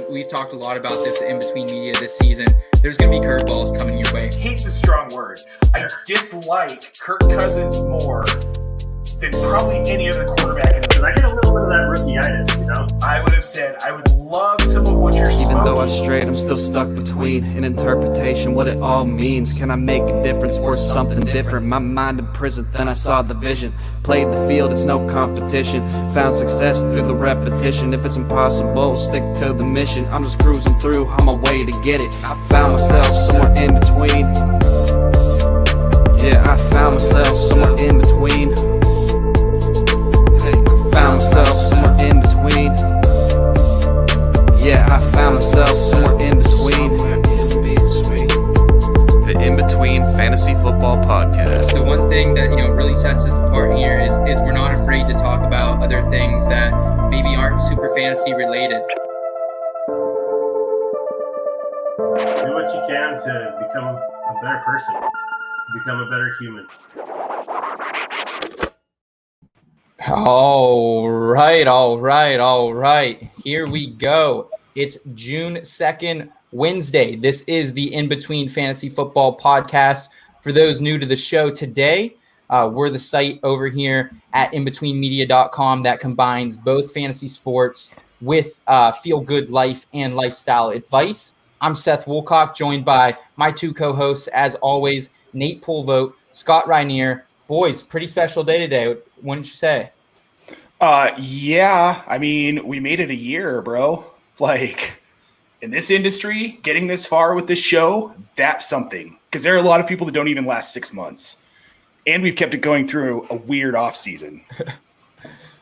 we've talked a lot about this in between media this season. There's going to be curveballs coming your way. Hate's a strong word. I dislike Kirk Cousins more than probably any other quarterback in the league. I get a little bit of that rookie-itis, I would have said, I would love some of what you're Even smoking. though I strayed, I'm still stuck between an interpretation, what it all means. Can I make a difference for something different? My mind in prison, then I saw the vision. Played the field, it's no competition. Found success through the repetition. If it's impossible, stick to the mission. I'm just cruising through on my way to get it. I found myself somewhere in between. Yeah, I found myself somewhere in between. Hey, I found myself somewhere in between. Yeah, I found myself somewhere in between. The In Between Fantasy Football Podcast. So one thing that really sets us apart here is we're not afraid to talk about other things that maybe aren't super fantasy related. Do what you can to become a better person, to become a better human. All right. Here we go. It's June 2nd, Wednesday. This is the In Between Fantasy Football Podcast. For those new to the show today, we're the site over here at inbetweenmedia.com that combines both fantasy sports with feel-good life and lifestyle advice. I'm Seth Woolcock, joined by my two co-hosts, as always, Nate Pulvote, Scott Rainier. Boys, pretty special day today, wouldn't you say? Yeah, I mean, we made it a year, bro. Like, in this industry, getting this far with this show, that's something. Because there are a lot of people that don't even last 6 months. And we've kept it going through a weird off season.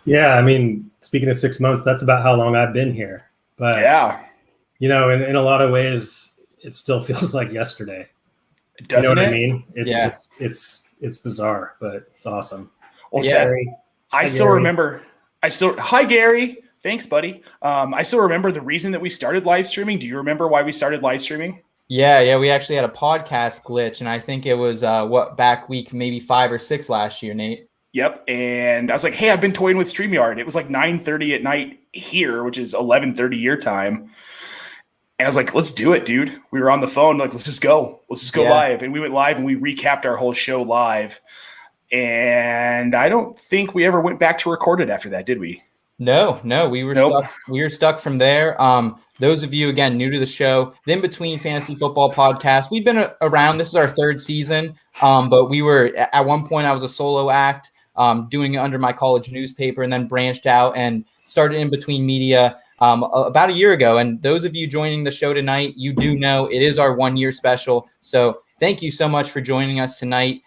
Yeah, I mean, speaking of 6 months, that's about how long I've been here. But yeah, in a lot of ways, it still feels like yesterday. Doesn't what it? I mean? It's Yeah. just it's bizarre, but it's awesome. Well, Yeah. Seth, I Hi, still Gary. remember. Hi, Gary. Thanks, buddy. I still remember the reason that we started live streaming. Do you remember why we started live streaming? Yeah, we actually had a podcast glitch, and I think it was back week maybe 5 or 6 last year, Nate. Yep. And I was like, hey, I've been toying with StreamYard. It was like 9:30 at night here, which is 11:30 your time. And I was like, let's do it, dude. We were on the phone, like, let's just go. Let's just go live. And we went live and we recapped our whole show live. And I don't think we ever went back to record it after that, did we? No, we were Nope. stuck. We were stuck from there. Those of you again new to the show, the In Between Fantasy Football Podcast. We've been around. This is our 3rd season. But we were at one point I was a solo act, doing it under my college newspaper, and then branched out and started In Between Media about a year ago. And those of you joining the show tonight, you do know it is our 1-year special. So thank you so much for joining us tonight.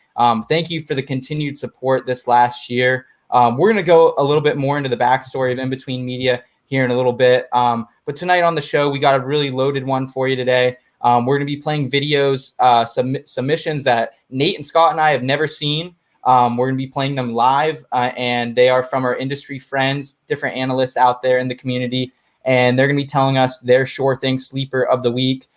Thank you for the continued support this last year. We're going to go a little bit more into the backstory of In Between Media here in a little bit. But tonight on the show, we got a really loaded one for you today. We're going to be playing videos, submissions that Nate and Scott and I have never seen. We're going to be playing them live, and they are from our industry friends, different analysts out there in the community. And they're going to be telling us their sure thing sleeper of the week.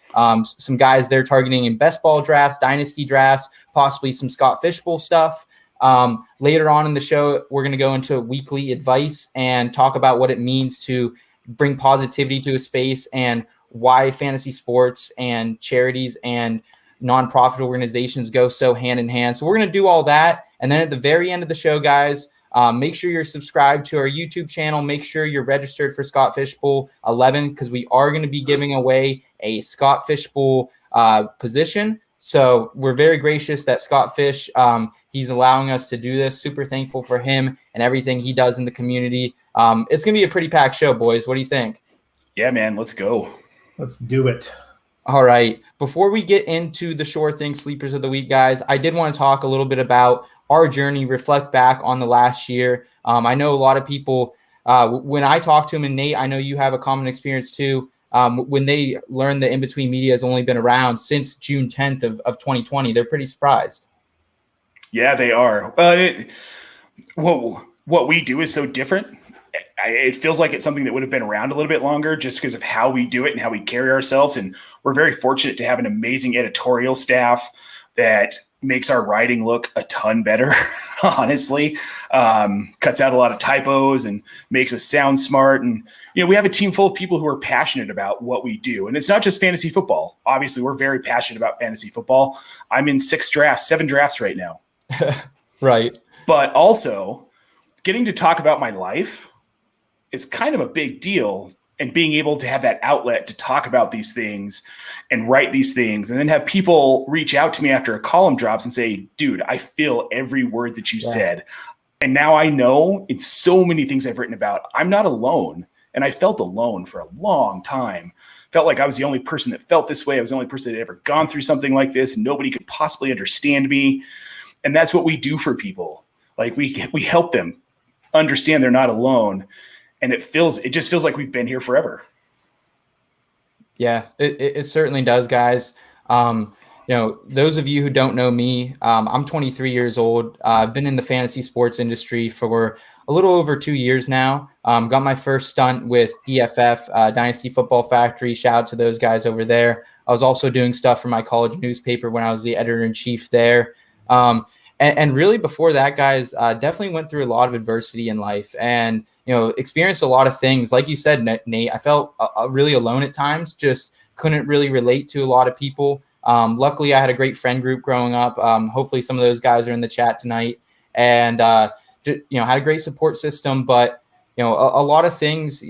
Some guys they're targeting in best ball drafts, dynasty drafts, possibly some Scott Fishbowl stuff. Later on in the show, we're going to go into weekly advice and talk about what it means to bring positivity to a space and why fantasy sports and charities and nonprofit organizations go so hand in hand. So we're going to do all that. And then at the very end of the show, guys, make sure you're subscribed to our YouTube channel. Make sure you're registered for Scott Fishbowl 11 because we are going to be giving away a Scott Fishbowl position. So we're very gracious that Scott Fish, he's allowing us to do this. Super thankful for him and everything he does in the community. It's going to be a pretty packed show, boys. What do you think? Yeah, man, let's go. Let's do it. All right. Before we get into the sure thing sleepers of the week, guys, I did want to talk a little bit about our journey, reflect back on the last year. I know a lot of people, when I talk to him, and Nate, I know you have a common experience too. When they learn that In Between Media has only been around since June 10th of 2020, they're pretty surprised. Yeah, they are. What we do is so different. It feels like it's something that would have been around a little bit longer just because of how we do it and how we carry ourselves. And we're very fortunate to have an amazing editorial staff that makes our writing look a ton better, honestly. Cuts out a lot of typos and makes us sound smart. And, we have a team full of people who are passionate about what we do. And it's not just fantasy football. Obviously, we're very passionate about fantasy football. I'm in 7 drafts right now. Right. But also, getting to talk about my life is kind of a big deal. And being able to have that outlet to talk about these things and write these things, and then have people reach out to me after a column drops and say, dude, I feel every word that you said. And now I know in so many things I've written about, I'm not alone. And I felt alone for a long time. Felt like I was the only person that felt this way. I was the only person that had ever gone through something like this. And nobody could possibly understand me. And that's what we do for people. Like we help them understand they're not alone. And it just feels like we've been here forever. Yeah, it certainly does, guys. Those of you who don't know me, I'm 23 years old. I've been in the fantasy sports industry for a little over 2 years now. Got my first stunt with DFF, Dynasty Football Factory. Shout out to those guys over there. I was also doing stuff for my college newspaper when I was the editor-in-chief there. And really before that, guys, definitely went through a lot of adversity in life and, experienced a lot of things. Like you said, Nate, I felt really alone at times, just couldn't really relate to a lot of people. Luckily, I had a great friend group growing up. Hopefully some of those guys are in the chat tonight and, had a great support system. But, a lot of things,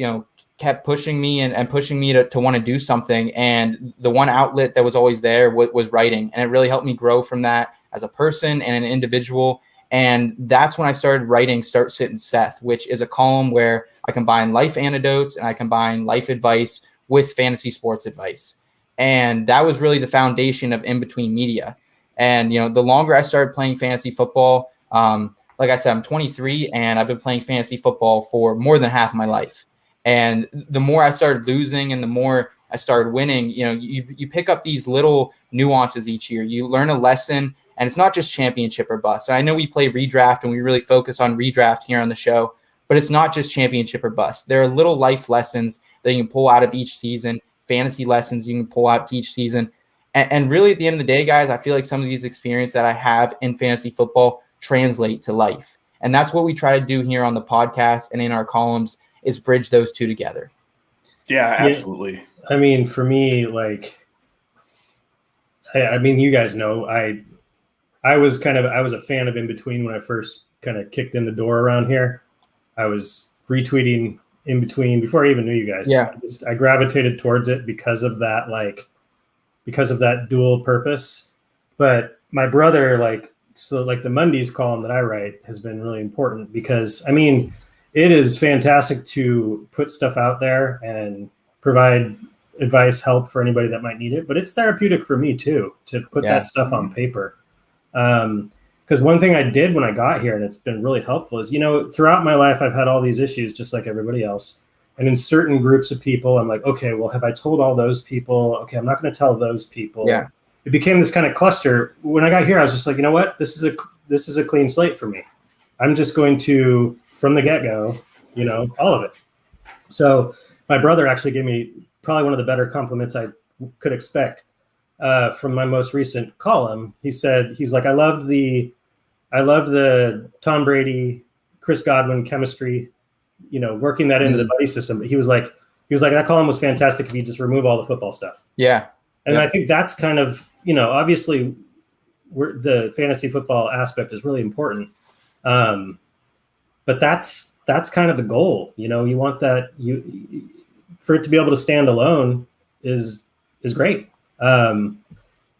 kept pushing me and pushing me to want to do something. And the one outlet that was always there was writing. And it really helped me grow from that as a person and an individual. And that's when I started writing Start, Sit, and Seth, which is a column where I combine life anecdotes and I combine life advice with fantasy sports advice. And that was really the foundation of In Between Media. And, the longer I started playing fantasy football, like I said, I'm 23 and I've been playing fantasy football for more than half my life. And the more I started losing and the more I started winning, you pick up these little nuances each year. You learn a lesson, and it's not just championship or bust. And I know we play redraft and we really focus on redraft here on the show, but it's not just championship or bust. There are little life lessons that you can pull out of each season, fantasy lessons you can pull out each season. And really at the end of the day, guys, I feel like some of these experiences that I have in fantasy football translate to life. And that's what we try to do here on the podcast and in our columns is bridge those two together. Yeah, absolutely. Yeah. I mean, for me, you guys know, I was a fan of In Between when I first kind of kicked in the door around here. I was retweeting In Between before I even knew you guys. Yeah. I gravitated towards it because of that dual purpose. But my brother, the Mondays column that I write has been really important because, it is fantastic to put stuff out there and provide advice, help for anybody that might need it. But it's therapeutic for me too, to put that stuff on paper. Because one thing I did when I got here, and it's been really helpful, is, throughout my life, I've had all these issues just like everybody else. And in certain groups of people, I'm like, okay, well, have I told all those people? Okay, I'm not going to tell those people. Yeah. It became this kind of cluster. When I got here, I was just like, you know what? This is a clean slate for me. I'm just going to, from the get-go, all of it. So my brother actually gave me probably one of the better compliments I could expect from my most recent column. He's like, I loved the Tom Brady, Chris Godwin chemistry, working that into the buddy system. But he was like, that column was fantastic if you just remove all the football stuff. Yeah. And I think that's kind of, obviously the fantasy football aspect is really important. But that's kind of the goal. You want that for it to be able to stand alone is great. And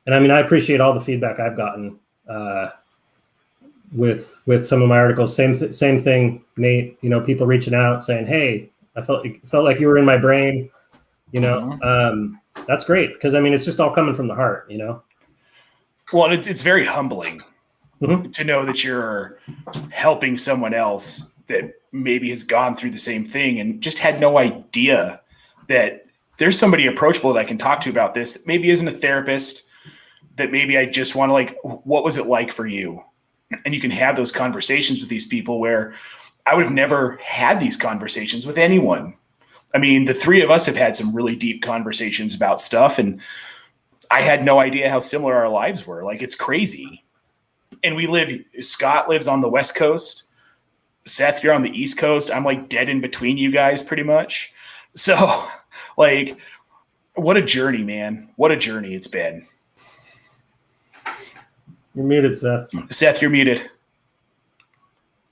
I appreciate all the feedback I've gotten with some of my articles. Same thing, Nate. People reaching out saying, "Hey, I felt like you were in my brain." That's great because it's just all coming from the heart. Well, it's very humbling to know that you're helping someone else that maybe has gone through the same thing and just had no idea that there's somebody approachable that I can talk to about this that maybe isn't a therapist, that maybe I just want to what was it like for you? And you can have those conversations with these people where I would have never had these conversations with anyone. The three of us have had some really deep conversations about stuff, and I had no idea how similar our lives were. It's crazy. And Scott lives on the West Coast. Seth, you're on the East Coast. I'm like dead in between you guys pretty much. So like, what a journey, man. What a journey it's been. You're muted, Seth. Seth, you're muted.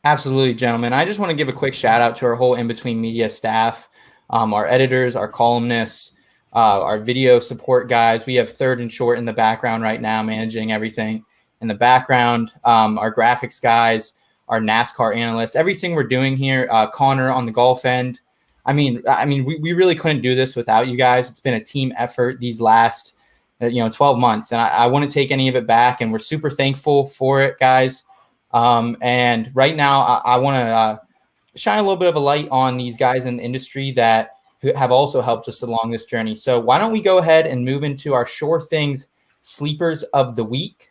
Absolutely, gentlemen. I just want to give a quick shout out to our whole in-between media staff, our editors, our columnists, our video support guys. We have Third and Short in the background right now, managing everything in the background. Our graphics guys, our NASCAR analysts, everything we're doing here. Connor on the golf end. I mean, we really couldn't do this without you guys. It's been a team effort these last, 12 months, and I wouldn't take any of it back. And we're super thankful for it, guys. And right now, I want to shine a little bit of a light on these guys in the industry that have also helped us along this journey. So why don't we go ahead and move into our Sure Things Sleepers of the Week.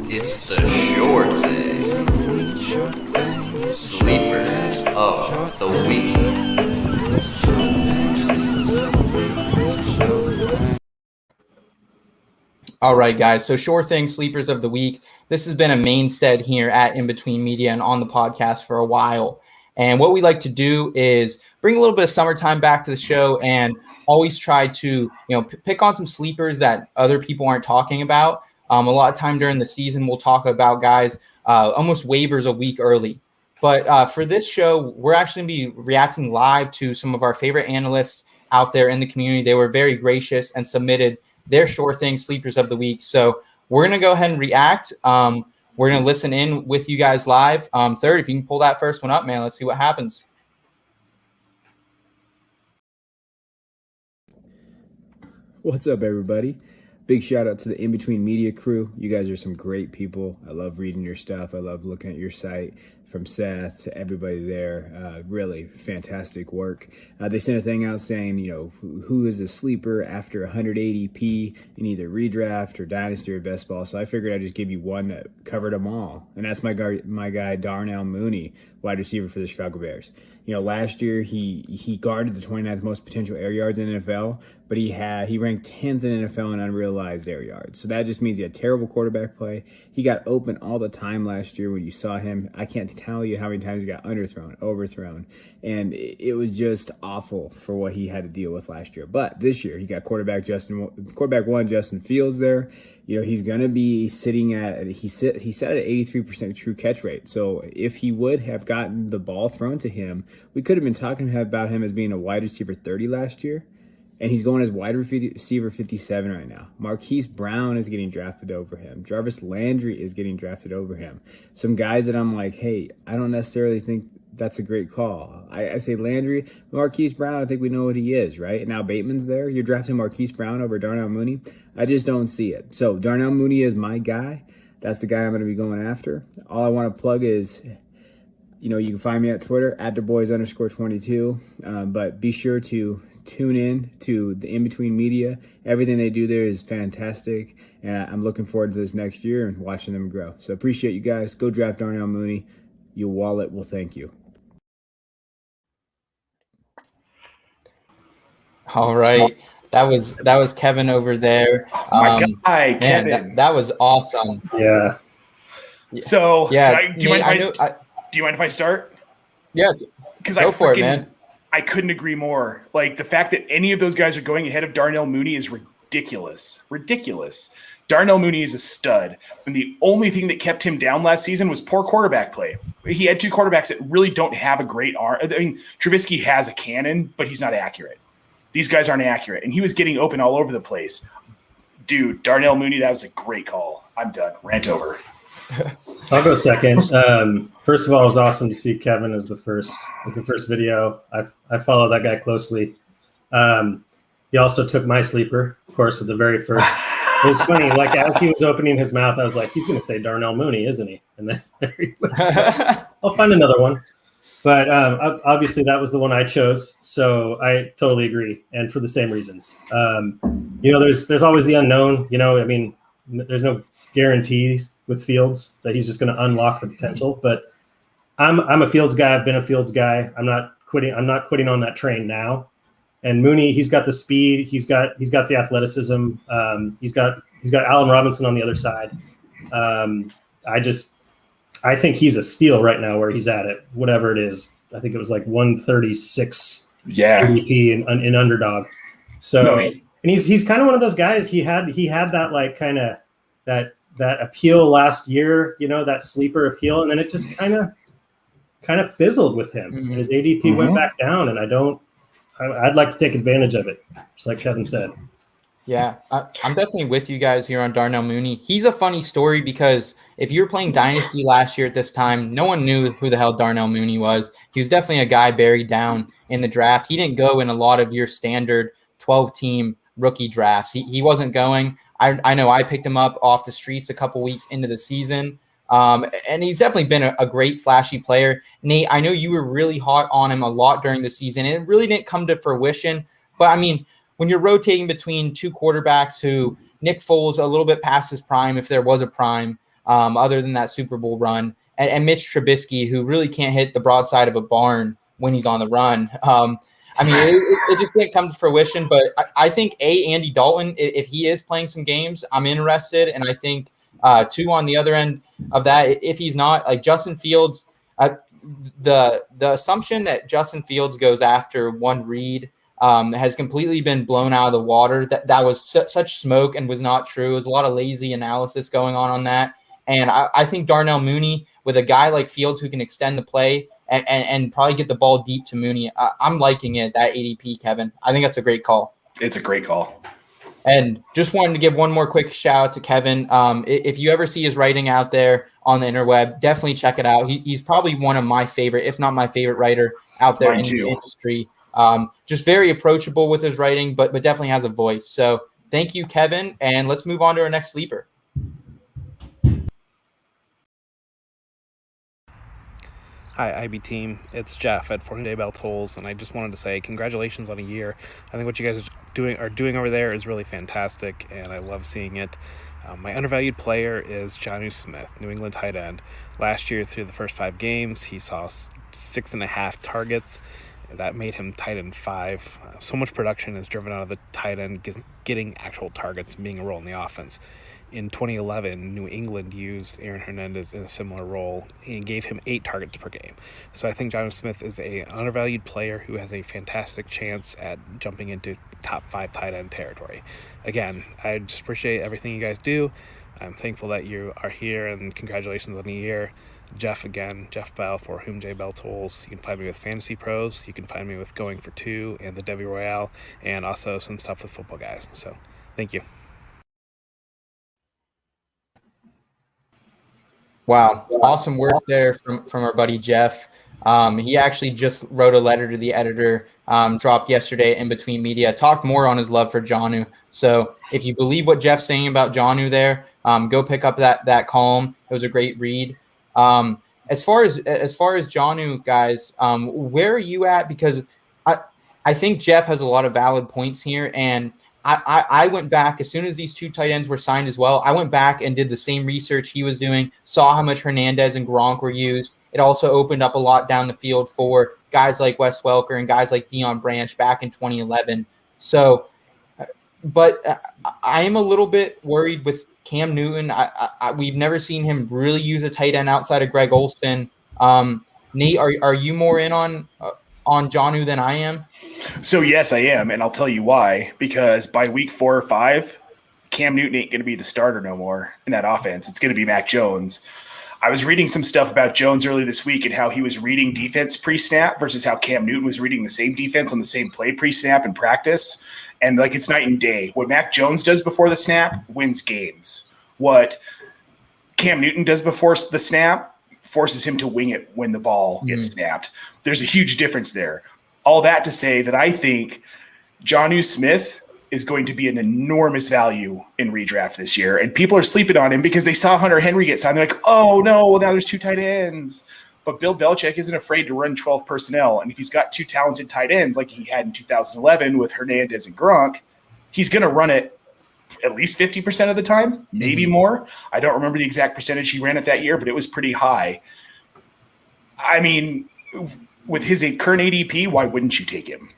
It's the Sure Thing Sleepers of the Week. All right, guys. So Sure Thing Sleepers of the Week. This has been a mainstay here at In Between Media and on the podcast for a while. And what we like to do is bring a little bit of summertime back to the show and always try to, pick on some sleepers that other people aren't talking about. A lot of time during the season, we'll talk about guys almost waivers a week early. But for this show, we're actually going to be reacting live to some of our favorite analysts out there in the community. They were very gracious and submitted their Sure Thing Sleepers of the Week. So we're going to go ahead and react. We're going to listen in with you guys live. Third, if you can pull that first one up, man, let's see what happens. What's up, everybody? Big shout out to the In Between Media crew. You guys are some great people. I love reading your stuff. I love looking at your site. From Seth to everybody there, really fantastic work. They sent a thing out saying, who is a sleeper after 180p in either redraft or dynasty or best ball. So I figured I'd just give you one that covered them all, and that's my guy Darnell Mooney, wide receiver for the Chicago Bears. Last year he guarded the 29th most potential air yards in the NFL, but he ranked 10th in NFL in unrealized air yards. So that just means he had terrible quarterback play. He got open all the time last year when you saw him. I can't tell you how many times he got underthrown, overthrown, and it was just awful for what he had to deal with last year. But this year he got quarterback one Justin Fields there. He's going to be sitting at he set at 83% true catch rate. So if he would have gotten the ball thrown to him, we could have been talking about him as being a wide receiver 30 last year. And he's going as wide receiver 57 right now. Marquise Brown is getting drafted over him. Jarvis Landry is getting drafted over him. Some guys that I'm like, hey, I don't necessarily think that's a great call. I say Landry, Marquise Brown, I think we know what he is, right? And now Bateman's there. You're drafting Marquise Brown over Darnell Mooney. I just don't see it. So Darnell Mooney is my guy. That's the guy I'm going to be going after. All I want to plug is, you can find me at Twitter, @DuBois_22. But be sure to tune in to the In Between Media. Everything they do there is fantastic. And I'm looking forward to this next year and watching them grow. So appreciate you guys. Go draft Darnell Mooney. Your wallet will thank you. All right. That was Kevin over there. My guy, Kevin. Man, that was awesome. Yeah. So, yeah. do you mind if I start? Yeah. Because go for it, man. I couldn't agree more. Like, the fact that any of those guys are going ahead of Darnell Mooney is ridiculous. Ridiculous. Darnell Mooney is a stud. And the only thing that kept him down last season was poor quarterback play. He had two quarterbacks that really don't have a great arm. I mean, Trubisky has a cannon, but he's not accurate. These guys aren't accurate. And he was getting open all over the place. Dude, Darnell Mooney, that was a great call. I'm done. Rant over. I'll go second. First of all, it was awesome to see Kevin as the first video. I follow that guy closely. He also took my sleeper, of course, with the very first. It was funny, like as he was opening his mouth, I was like, he's going to say Darnell Mooney, isn't he? And then there he was. I'll find another one. But obviously that was the one I chose. So I totally agree. And for the same reasons. There's always the unknown, there's no guarantees with Fields that he's just going to unlock the potential. But I'm a Fields guy. I've been a Fields guy. I'm not quitting on that train now. And Mooney, he's got the speed, he's got the athleticism, he's got Allen Robinson on the other side. I think he's a steal right now where he's at it, whatever it is. I think it was like 136 ADP in underdog. So and he's kind of one of those guys. He had that like kind of that appeal last year, that sleeper appeal, and then it just kind of fizzled with him. And his ADP went back down, and I'd like to take advantage of it, just like Kevin said. Yeah, I'm definitely with you guys here on Darnell Mooney. He's a funny story because if you were playing Dynasty last year at this time, no one knew who the hell Darnell Mooney was. He was definitely a guy buried down in the draft. He didn't go in a lot of your standard 12-team rookie drafts. He wasn't going. I know I picked him up off the streets a couple weeks into the season. And he's definitely been a great flashy player. Nate, I know you were really hot on him a lot during the season, and it really didn't come to fruition. But I mean, when you're rotating between two quarterbacks who Nick Foles, a little bit past his prime, if there was a prime, other than that Super Bowl run, and Mitch Trubisky, who really can't hit the broadside of a barn when he's on the run. I mean, it just didn't come to fruition. But I think, Andy Dalton, if he is playing some games, I'm interested. And I think, two, on the other end of that, if he's not, like Justin Fields, the assumption that Justin Fields goes after one read has completely been blown out of the water. That was such smoke and was not true. There's a lot of lazy analysis going on that. And I think Darnell Mooney, with a guy like Fields who can extend the play and probably get the ball deep to Mooney, I'm liking it, that ADP, Kevin. I think that's a great call. It's a great call. And just wanted to give one more quick shout out to Kevin. If you ever see his writing out there on the interweb, definitely check it out. He's probably one of my favorite, if not my favorite writer out there in the industry. Just very approachable with his writing, but definitely has a voice. So thank you, Kevin. And let's move on to our next sleeper. Hi, IB team. It's Jeff at Day Bell Tolls, and I just wanted to say congratulations on a year. I think what you guys are doing over there is really fantastic, and I love seeing it. My undervalued player is Jonnu Smith, New England tight end. Last year, through the first 5 games, he saw 6.5 targets. That made him tight end 5. So much production is driven out of the tight end getting actual targets and being a role in the offense. In 2011, New England used Aaron Hernandez in a similar role and gave him 8 targets per game. So I think Jonnu Smith is an undervalued player who has a fantastic chance at jumping into top 5 tight end territory. Again, I just appreciate everything you guys do. I'm thankful that you are here, and congratulations on the year. Jeff Bell for Whom J Bell Tolls. You can find me with Fantasy Pros. You can find me with Going for Two and the Debbie Royale, and also some stuff with Football Guys. So thank you. Wow. Awesome work there from our buddy Jeff. He actually just wrote a letter to the editor, dropped yesterday in Between Media, talked more on his love for Jonnu. So if you believe what Jeff's saying about Jonnu there, go pick up that column. It was a great read. As far as Jonnu, guys, where are you at? Because I think Jeff has a lot of valid points here, and I went back as soon as these 2 tight ends were signed as well. I went back and did the same research he was doing, saw how much Hernandez and Gronk were used. It also opened up a lot down the field for guys like Wes Welker and guys like Deion Branch back in 2011. So, but I am a little bit worried with Cam Newton. We've never seen him really use a tight end outside of Greg Olsen. Nate, are you more in on Jonnu than I am? So yes, I am, and I'll tell you why. Because by week 4 or 5, Cam Newton ain't going to be the starter no more in that offense. It's going to be Mac Jones. I was reading some stuff about Jones earlier this week and how he was reading defense pre-snap versus how Cam Newton was reading the same defense on the same play pre-snap in practice. And like it's night and day. What Mac Jones does before the snap wins games. What Cam Newton does before the snap forces him to wing it when the ball gets snapped. There's a huge difference there. All that to say that I think Jonnu Smith is going to be an enormous value in redraft this year. And people are sleeping on him because they saw Hunter Henry get signed. They're like, oh, no, well, now there's 2 tight ends. But Bill Belichick isn't afraid to run 12 personnel. And if he's got 2 talented tight ends like he had in 2011 with Hernandez and Gronk, he's going to run it at least 50% of the time, maybe more. I don't remember the exact percentage he ran it that year, but it was pretty high. I mean, with his current ADP, why wouldn't you take him?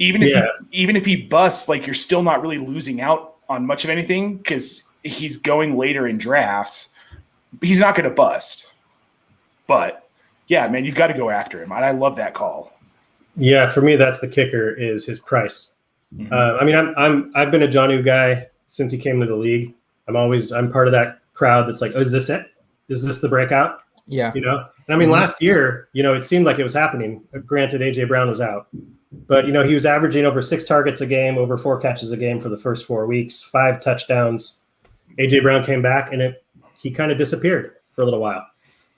even if he busts, like you're still not really losing out on much of anything because he's going later in drafts. He's not going to bust. But yeah, man, you've got to go after him. And I love that call. Yeah, for me, that's the kicker is his price. I mean, I've been a Jonnu guy since he came to the league. I'm part of that crowd that's like, oh, is this it? Is this the breakout? Yeah. You know, and I mean, last year, you know, it seemed like it was happening. Granted, AJ Brown was out, but you know, he was averaging over 6 targets a game, over 4 catches a game for the first 4 weeks, 5 touchdowns. AJ Brown came back and he kind of disappeared for a little while.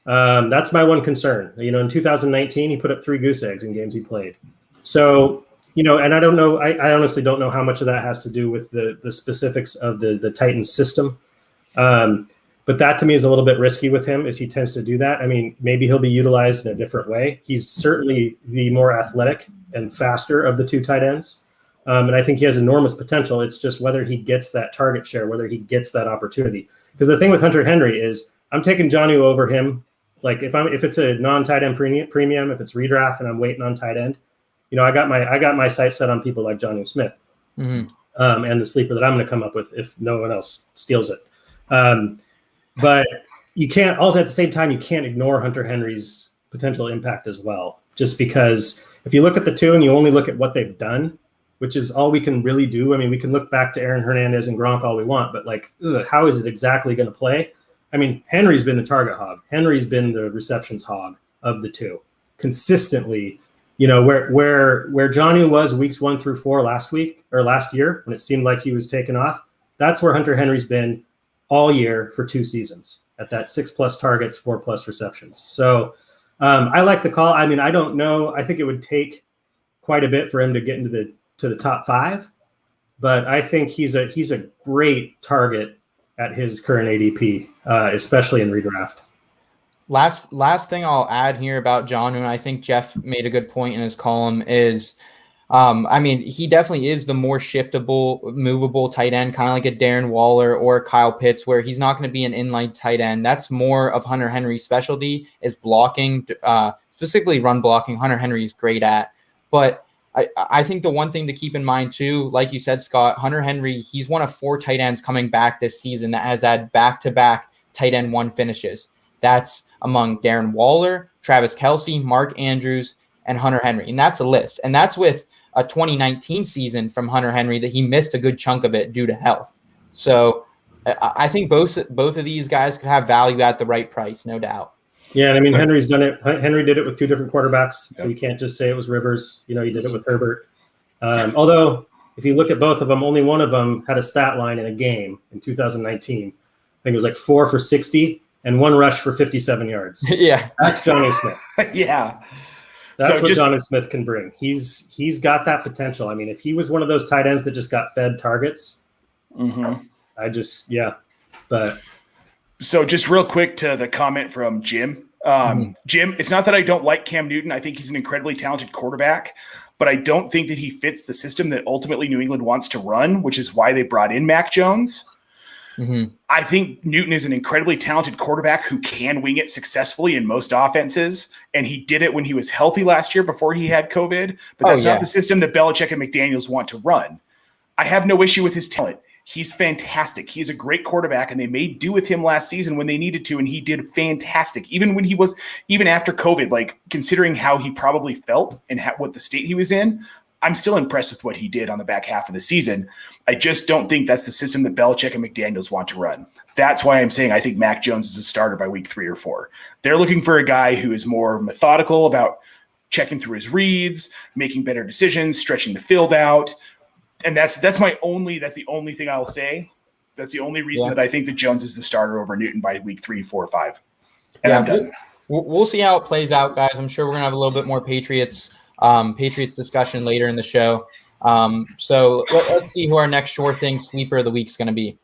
That's my one concern. You know, in 2019, he put up 3 goose eggs in games he played. So, you know, and I don't know, I honestly don't know how much of that has to do with the specifics of the Titans system. But that to me is a little bit risky with him as he tends to do that. I mean, maybe he'll be utilized in a different way. He's certainly the more athletic and faster of the 2 tight ends. And I think he has enormous potential. It's just whether he gets that target share, whether he gets that opportunity. Because the thing with Hunter Henry is I'm taking Jonnu over him. Like if it's a non-tight end premium, if it's redraft and I'm waiting on tight end, you know, I got my sights set on people like Jonnu Smith and the sleeper that I'm going to come up with if no one else steals it. But you can't also at the same time, you can't ignore Hunter Henry's potential impact as well, just because if you look at the 2 and you only look at what they've done, which is all we can really do. I mean, we can look back to Aaron Hernandez and Gronk all we want, but like, how is it exactly going to play? I mean, Henry's been the target hog. Henry's been the receptions hog of the 2 consistently. You know, where Jonnu was weeks 1 through 4 last year, when it seemed like he was taking off, that's where Hunter Henry's been all year for 2 seasons at that 6+ targets, 4+ receptions. So I like the call. I mean, I don't know. I think it would take quite a bit for him to get into the top 5, but I think he's a great target at his current ADP, especially in redraft. Last thing I'll add here about Jonnu, and I think Jeff made a good point in his column, is I mean, he definitely is the more shiftable, movable tight end, kind of like a Darren Waller or Kyle Pitts, where he's not going to be an inline tight end. That's more of Hunter Henry's specialty, is blocking, specifically run blocking. Hunter Henry is great at. But I think the one thing to keep in mind too, like you said, Scott, Hunter Henry, he's one of 4 tight ends coming back this season that has had back-to-back tight end 1 finishes. That's among Darren Waller, Travis Kelce, Mark Andrews, and Hunter Henry. And that's a list. And that's with a 2019 season from Hunter Henry that he missed a good chunk of it due to health. So I think both of these guys could have value at the right price, no doubt. Yeah, and I mean, Henry's done it. Henry did it with 2 different quarterbacks, so you can't just say it was Rivers. You know, he did it with Herbert. Although, if you look at both of them, only one of them had a stat line in a game in 2019. I think it was like 4 for 60 and 1 rush for 57 yards. Yeah. That's Jonnu Smith. Yeah. That's what Jonnu Smith can bring. He's got that potential. I mean, if he was one of those tight ends that just got fed targets, But so just real quick to the comment from Jim. Jim, it's not that I don't like Cam Newton. I think he's an incredibly talented quarterback, but I don't think that he fits the system that ultimately New England wants to run, which is why they brought in Mac Jones. I think Newton is an incredibly talented quarterback who can wing it successfully in most offenses, and he did it when he was healthy last year before he had COVID, but that's not the system that Belichick and McDaniels want to run. I have no issue with his talent. He's fantastic. He's a great quarterback, and they made do with him last season when they needed to, and he did fantastic. Even after COVID, like considering how he probably felt and what the state he was in, I'm still impressed with what he did on the back half of the season. I just don't think that's the system that Belichick and McDaniels want to run. That's why I'm saying I think Mac Jones is a starter by week 3 or 4. They're looking for a guy who is more methodical about checking through his reads, making better decisions, stretching the field out. And that's the only thing I'll say. That's the only reason that I think that Jones is the starter over Newton by week 3, 4, 5. And I'm done. We'll see how it plays out, guys. I'm sure we're gonna have a little bit more Patriots discussion later in the show. So let's see who our next Sure Thing sleeper of the week is going to be.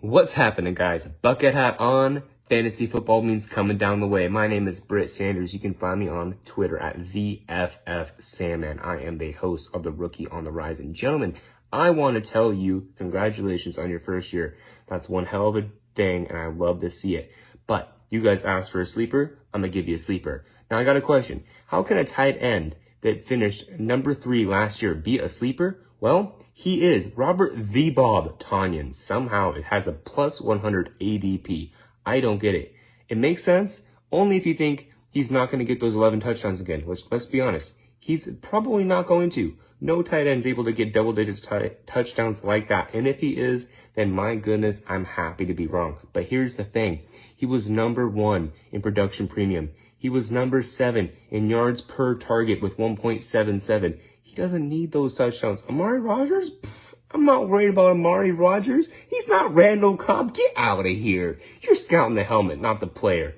What's happening, guys? Bucket hat on. Fantasy football means coming down the way. My name is Britt Sanders. You can find me on Twitter at VFFSandman. I am the host of the Rookie on the Rise. And gentlemen, I want to tell you congratulations on your first year. That's one hell of a thing, and I love to see it. But you guys asked for a sleeper. I'm going to give you a sleeper. Now I got a question. How can a tight end that finished number 3 last year be a sleeper? Well, he is. Robert the Bob Tonyan somehow it has a plus 100 ADP. I don't get it. It makes sense only if you think he's not going to get those 11 touchdowns again, which, let's be honest, he's probably not going to. No tight end's able to get double digits touchdowns like that. And if he is, then my goodness, I'm happy to be wrong. But here's the thing. He was number 1 in production premium. He was number 7 in yards per target with 1.77. He doesn't need those touchdowns. Amari Rodgers? Pff, I'm not worried about Amari Rodgers. He's not Randall Cobb. Get out of here. You're scouting the helmet, not the player.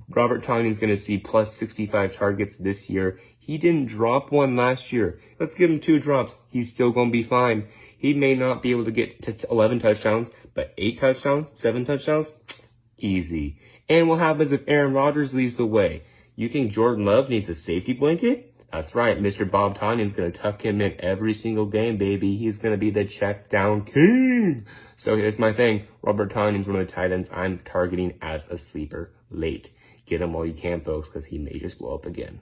Robert Tonyan's going to see plus 65 targets this year. He didn't drop one last year. Let's give him 2 drops. He's still going to be fine. He may not be able to get to 11 touchdowns, but 8 touchdowns, 7 touchdowns, easy. And what happens if Aaron Rodgers leads the way? You think Jordan Love needs a safety blanket? That's right. Mr. Bob Tonyan's going to tuck him in every single game, baby. He's going to be the check down king. So here's my thing. Robert Tonyan's one of the tight ends I'm targeting as a sleeper late. Get him while you can, folks, because he may just blow up again.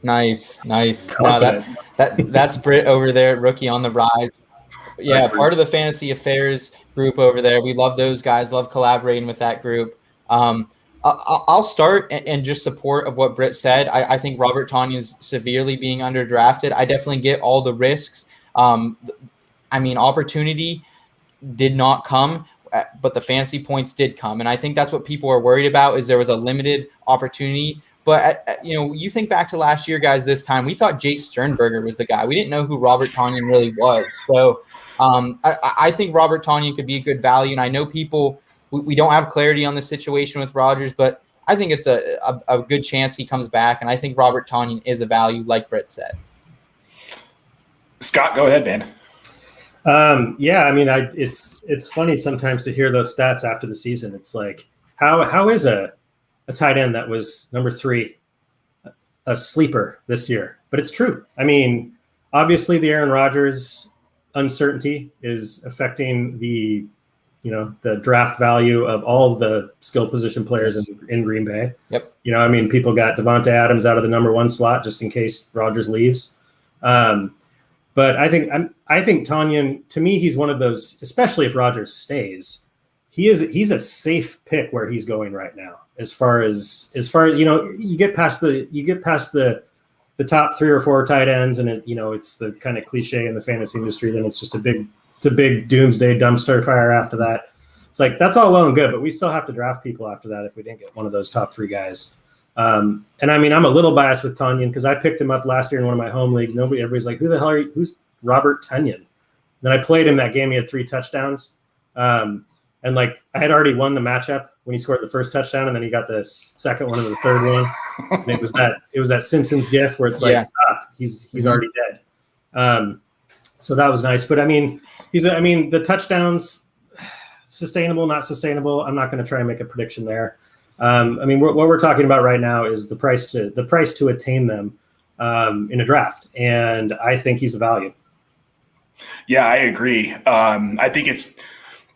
Nice. Wow, that's Britt over there, rookie on the rise. Yeah, part of the Fantasy Affairs group over there. We love those guys, love collaborating with that group. I'll start and just support of what Britt said. I think Robert Tonyan is severely being underdrafted. I definitely get all the risks. Opportunity did not come, but the fantasy points did come. And I think that's what people are worried about is there was a limited opportunity. But, you think back to last year, guys, this time, we thought Jace Sternberger was the guy. We didn't know who Robert Tonyan really was. So I think Robert Tonyan could be a good value. And I know we don't have clarity on the situation with Rodgers, but I think it's a good chance he comes back. And I think Robert Tonyan is a value, like Britt said. Scott, go ahead, man. It's funny sometimes to hear those stats after the season. It's like, how is a tight end that was number 3 a sleeper this year? But it's true. I mean, obviously the Aaron Rodgers uncertainty is affecting the draft value of all the skill position players in Green Bay. Yep. People got Devontae Adams out of the number 1 slot just in case Rodgers leaves. But I think Tonyan, to me, he's one of those, especially if Rodgers stays, he's a safe pick where he's going right now. As far as you get past the top 3 or 4 tight ends, and it's the kind of cliche in the fantasy industry. Then it's just a big doomsday dumpster fire after that. It's like that's all well and good, but we still have to draft people after that if we didn't get one of those top 3 guys. I'm a little biased with Tonyan because I picked him up last year in one of my home leagues. Everybody's like, who the hell are you? Who's Robert Tonyan? Then I played him that game. He had 3 touchdowns. And I had already won the matchup when he scored the first touchdown, and then he got the second one and the third one. And it was that Simpsons gif where it's like, stop, he's already dead. So that was nice. But the touchdowns, sustainable, not sustainable. I'm not going to try and make a prediction there. What we're talking about right now is the price to attain them in a draft, and I think he's a value. Yeah, I agree. I think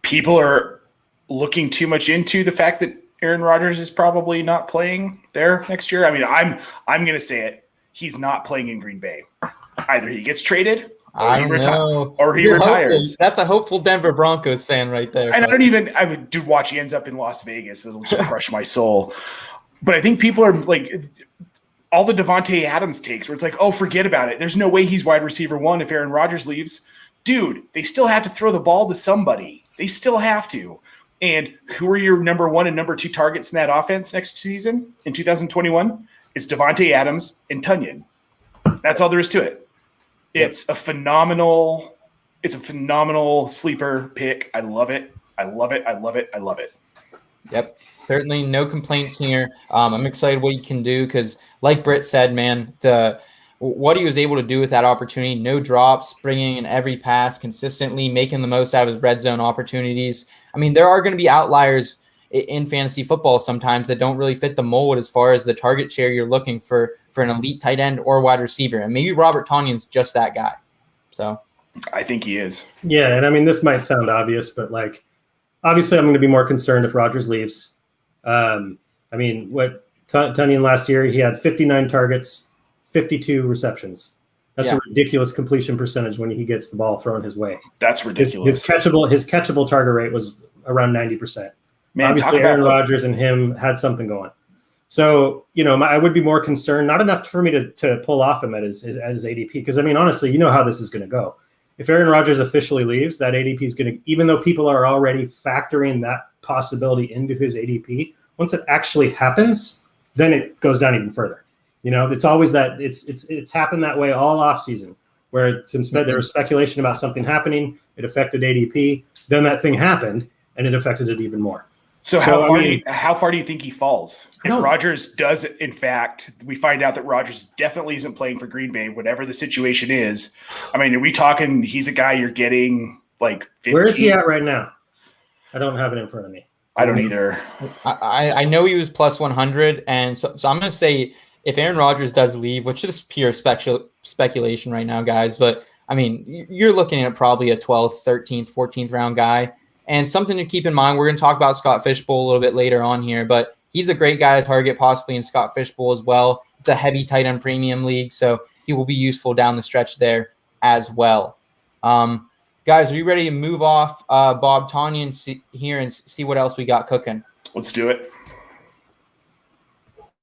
people are looking too much into the fact that Aaron Rodgers is probably not playing there next year. I'm going to say it. He's not playing in Green Bay. Either he gets traded or he retires. That's a hopeful Denver Broncos fan right there. And watch, he ends up in Las Vegas. It'll just crush my soul. But I think people are like all the Devontae Adams takes where it's like, oh, forget about it. There's no way he's wide receiver 1 if Aaron Rodgers leaves. Dude, they still have to throw the ball to somebody. They still have to. And who are your number 1 and number 2 targets in that offense next season in 2021? It's Devontae Adams and Tonyan. That's all there is to it. It's a phenomenal sleeper pick. I love it. Yep. Certainly no complaints here. I'm excited what he can do because, like Britt said, man, what he was able to do with that opportunity, no drops, bringing in every pass consistently, making the most out of his red zone opportunities. There are going to be outliers in fantasy football sometimes that don't really fit the mold as far as the target share you're looking for an elite tight end or wide receiver. And maybe Robert Tonyan's just that guy. So I think he is. Yeah, and this might sound obvious, but obviously I'm going to be more concerned if Rodgers leaves. I mean, what Tunyon last year, he had 59 targets, 52 receptions. That's a ridiculous completion percentage when he gets the ball thrown his way. That's ridiculous. His catchable target rate was around 90%. Man, obviously Aaron Rodgers and him had something going. So, I would be more concerned, not enough for me to pull off him at his ADP. Because, I mean, honestly, you know how this is going to go. If Aaron Rodgers officially leaves, that ADP is going to, even though people are already factoring that possibility into his ADP, once it actually happens, then it goes down even further. It's always that it's happened that way all off season, where there was speculation about something happening, it affected ADP, then that thing happened and it affected it even more. So how far do you think he falls? If Rodgers does, in fact, we find out that Rodgers definitely isn't playing for Green Bay, whatever the situation is. I mean, are we talking he's a guy you're getting like 15? Where is he at right now? I don't have it in front of me. I don't either. I know he was plus 100, and so I'm going to say if Aaron Rodgers does leave, which is pure speculation right now, guys, but I mean, you're looking at probably a 12th, 13th, 14th round guy. And something to keep in mind, we're going to talk about Scott Fishbowl a little bit later on here, but he's a great guy to target possibly in Scott Fishbowl as well. It's a heavy tight end premium league, so he will be useful down the stretch there as well. Guys, are you ready to move off Bob Tonyan here and see what else we got cooking? Let's do it.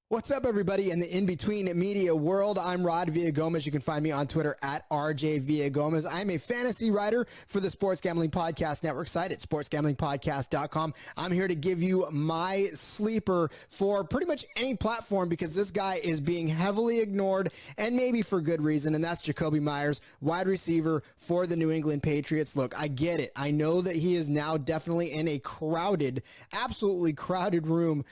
What's up, everybody, in the in-between media world? I'm Rod Villagomez. You can find me on Twitter at RJ Villagomez. I'm a fantasy writer for the Sports Gambling Podcast Network site at sportsgamblingpodcast.com. I'm here to give you my sleeper for pretty much any platform because this guy is being heavily ignored and maybe for good reason, and that's Jakobi Meyers, wide receiver for the New England Patriots. Look, I get it. I know that he is now definitely in a absolutely crowded room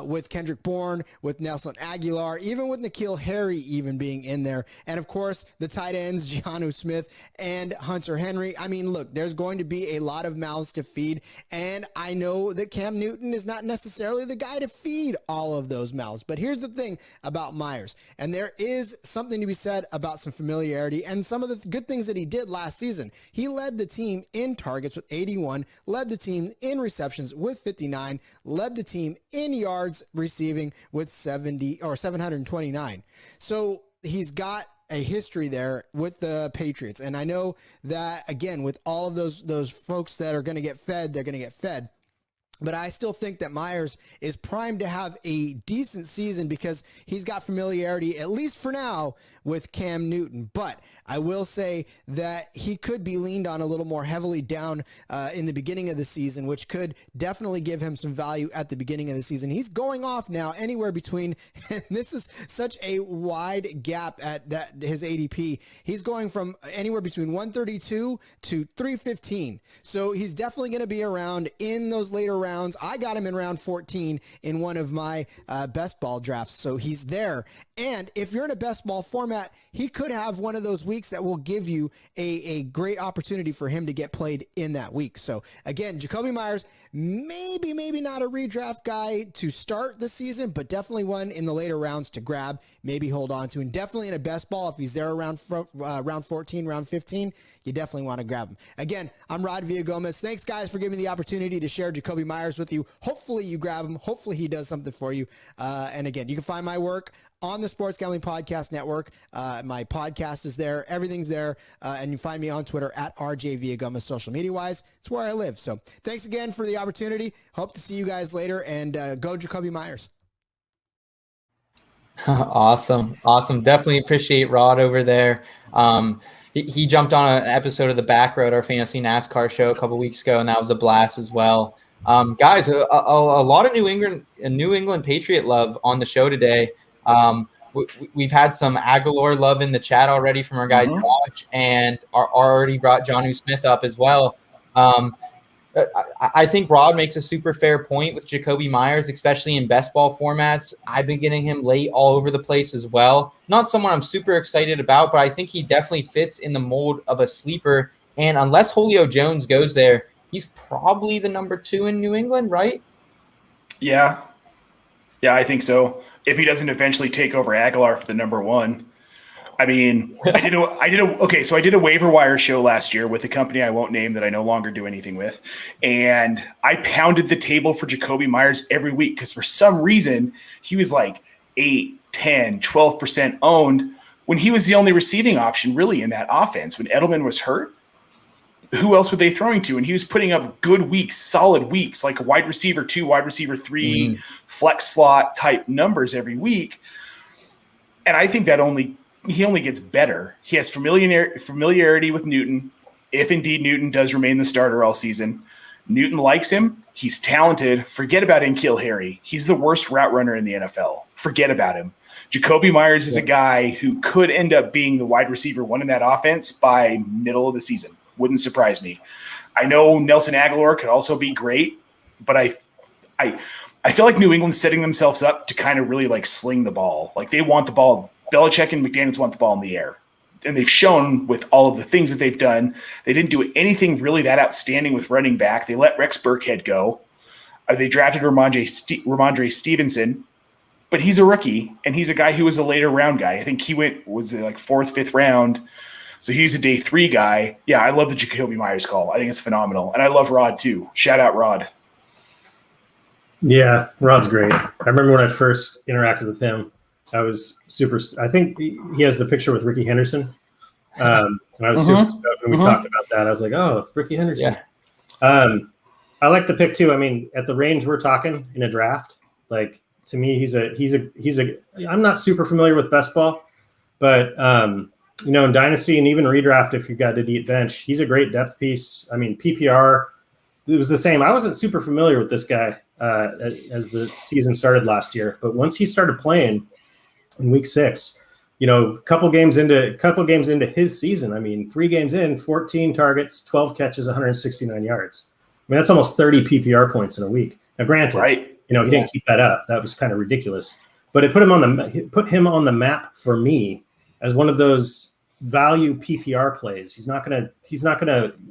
with Kendrick Bourne, with Nelson Aguilar, even with N'Keal Harry even being in there. And of course, the tight ends, Jonnu Smith and Hunter Henry. I mean, look, there's going to be a lot of mouths to feed. And I know that Cam Newton is not necessarily the guy to feed all of those mouths. But here's the thing about Meyers. And there is something to be said about some familiarity and some of the good things that he did last season. He led the team in targets with 81, led the team in receptions with 59, led the team in yards receiving with 729. So he's got a history there with the Patriots. And I know that, again, with all of those folks that are going to get fed, they're going to get fed. But I still think that Meyers is primed to have a decent season because he's got familiarity, at least for now, with Cam Newton. But I will say that he could be leaned on a little more heavily down in the beginning of the season, which could definitely give him some value at the beginning of the season. He's going off now anywhere between, and this is such a wide gap at his ADP. He's going from anywhere between 132 to 315. So he's definitely going to be around in those later rounds. I got him in round 14 in one of my best ball drafts. So he's there. And if you're in a best ball format, he could have one of those weeks that will give you a great opportunity for him to get played in that week. So again, Jakobi Meyers, maybe not a redraft guy to start the season, but definitely one in the later rounds to grab, maybe hold on to, and definitely in a best ball. If he's there around round 14, round 15, you definitely want to grab him. Again, I'm Rod Villagomez. Thanks, guys, for giving me the opportunity to share Jakobi Meyers with you. Hopefully you grab him. Hopefully he does something for you. And again, you can find my work on the Sports Gambling Podcast Network. My podcast is there. Everything's there. And you find me on Twitter at RJ Villagomez, social media-wise. It's where I live. So thanks again for the opportunity. Hope to see you guys later. And go Jakobi Meyers. Awesome. Definitely appreciate Rod over there. He jumped on an episode of The Back Road, our fantasy NASCAR show, a couple weeks ago, and that was a blast as well. Guys, a lot of New England Patriot love on the show today. We've had some Aguilar love in the chat already from our guy Josh, and already brought Jonnu Smith up as well. I think Rod makes a super fair point with Jakobi Meyers, especially in best ball formats. I've been getting him late all over the place as well. Not someone I'm super excited about, but I think he definitely fits in the mold of a sleeper. And unless Julio Jones goes there, he's probably the number 2 in New England, right? Yeah, I think so. If he doesn't eventually take over Aguilar for the number 1. I mean, I did a waiver wire show last year with a company I won't name that I no longer do anything with. And I pounded the table for Jacoby Myers every week because for some reason he was like 8, 10, 12% owned when he was the only receiving option really in that offense. When Edelman was hurt, who else were they throwing to? And he was putting up good weeks, solid weeks, like a wide receiver 2, wide receiver 3, flex slot type numbers every week. And I think that he only gets better. He has familiarity with Newton, if indeed Newton does remain the starter all season. Newton likes him. He's talented. Forget about N'Keal Harry. He's the worst route runner in the NFL. Forget about him. Jacoby Myers is a guy who could end up being the wide receiver 1 in that offense by middle of the season. Wouldn't surprise me. I know Nelson Aguilar could also be great, but I feel like New England's setting themselves up to kind of really like sling the ball. Like they want the ball. Belichick and McDaniels want the ball in the air. And they've shown with all of the things that they've done, they didn't do anything really that outstanding with running back. They let Rex Burkhead go. They drafted Ramondre Stevenson, but he's a rookie, and he's a guy who was a later round guy. I think he was like 4th, 5th round. So he's a day 3 guy. Yeah, I love the Jacoby Myers call. I think it's phenomenal. And I love Rod too. Shout out Rod. Yeah, Rod's great. I remember when I first interacted with him, I was super. I think he has the picture with Ricky Henderson. And I was super stoked when we talked about that. I was like, oh, Ricky Henderson. Yeah. I like the pick too. I mean, at the range we're talking in a draft, like to me, he's a. I'm not super familiar with best ball, but in Dynasty and even redraft, if you've got a deep bench, he's a great depth piece. I mean, PPR, it was the same. I wasn't super familiar with this guy as the season started last year, but once he started playing in week 6, a couple games into his season, I mean, 3 games in, 14 targets, 12 catches, 169 yards. I mean, that's almost 30 PPR points in a week. Now, granted, he didn't keep that up. That was kind of ridiculous, but it put him on the map for me as one of those value PPR plays. He's not gonna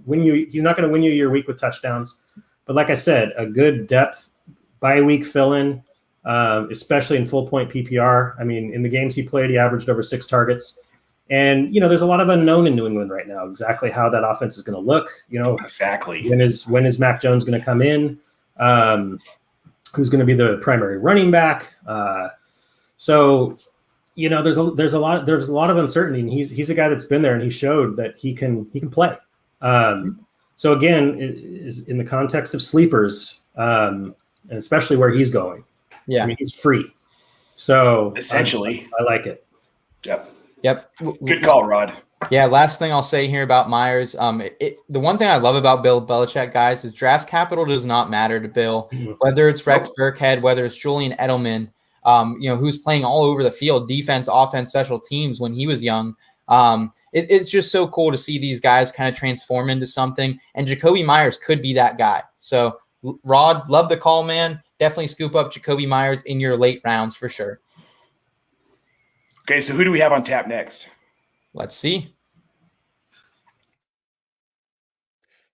win you your week with touchdowns, but like I said, a good depth bye week fill-in, especially in full point PPR. I mean, in the games he played, he averaged over 6 targets. And, there's a lot of unknown in New England right now, exactly how that offense is going to look. Exactly. When is Mac Jones going to come in? Who's going to be the primary running back? So, there's a lot of uncertainty, and he's a guy that's been there, and he showed that he can play. So again, is in the context of sleepers, and especially where he's going. Yeah, I mean, he's free. So essentially, I like it. Yep. Good call, Rod. Yeah. Last thing I'll say here about Myers. The one thing I love about Bill Belichick, guys, is draft capital does not matter to Bill. Whether it's Rex Burkhead, whether it's Julian Edelman, who's playing all over the field, defense, offense, special teams when he was young. It's just so cool to see these guys kind of transform into something. And Jacoby Myers could be that guy. So, Rod, love the call, man. Definitely scoop up Jacoby Myers in your late rounds for sure. Okay, so who do we have on tap next? Let's see.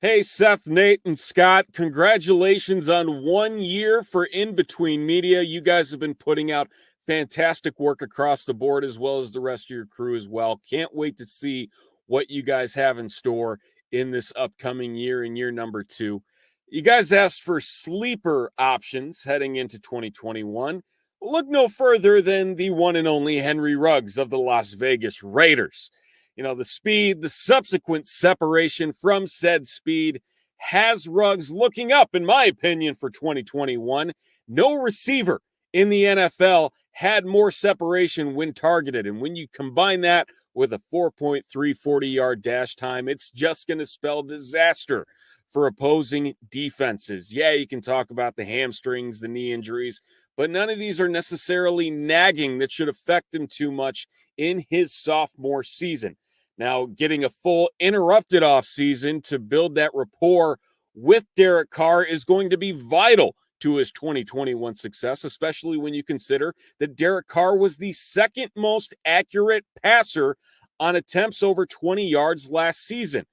Hey, Seth, Nate, and Scott, congratulations on 1 year for In Between Media. You guys have been putting out fantastic work across the board, as well as the rest of your crew as well. Can't wait to see what you guys have in store in this upcoming year, in year number 2. You guys asked for sleeper options heading into 2021. Look no further than the one and only Henry Ruggs of the Las Vegas Raiders. The speed, the subsequent separation from said speed has Ruggs looking up, in my opinion, for 2021. No receiver in the NFL had more separation when targeted. And when you combine that with a 4.3 40-yard dash time, it's just going to spell disaster for opposing defenses. Yeah, you can talk about the hamstrings, the knee injuries, but none of these are necessarily nagging that should affect him too much in his sophomore season. Now, getting a full interrupted offseason to build that rapport with Derek Carr is going to be vital to his 2021 success, especially when you consider that Derek Carr was the second most accurate passer on attempts over 20 yards last season.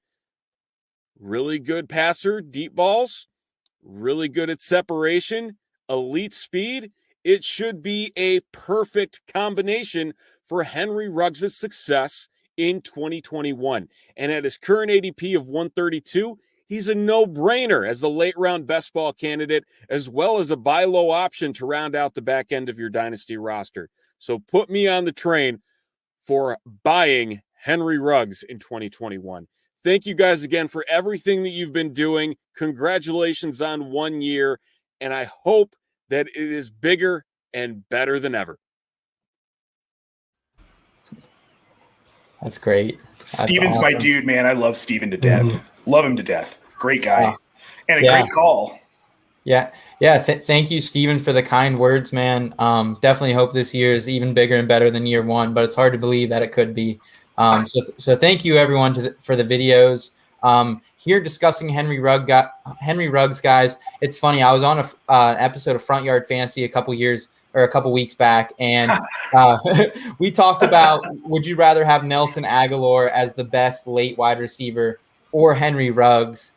Really good passer, deep balls, really good at separation, elite speed. It should be a perfect combination for Henry Ruggs' success in 2021. And at his current ADP of 132, he's a no-brainer as a late-round best ball candidate, as well as a buy low option to round out the back end of your dynasty roster. So put me on the train for buying Henry Ruggs in 2021. Thank you guys again for everything that you've been doing. Congratulations on 1 year, and I hope that it is bigger and better than ever. That's great. Steven's my dude, man. I love Steven to death. Love him to death. Great guy. And a great call. Yeah. Thank you, Steven, for the kind words, man. Definitely hope this year is even bigger and better than year one, but it's hard to believe that it could be. So thank you, everyone, for the videos. Here discussing Henry Ruggs, guys. It's funny. I was on an episode of Front Yard Fantasy a couple weeks back, and we talked about, would you rather have Nelson Aguilar as the best late wide receiver or Henry Ruggs?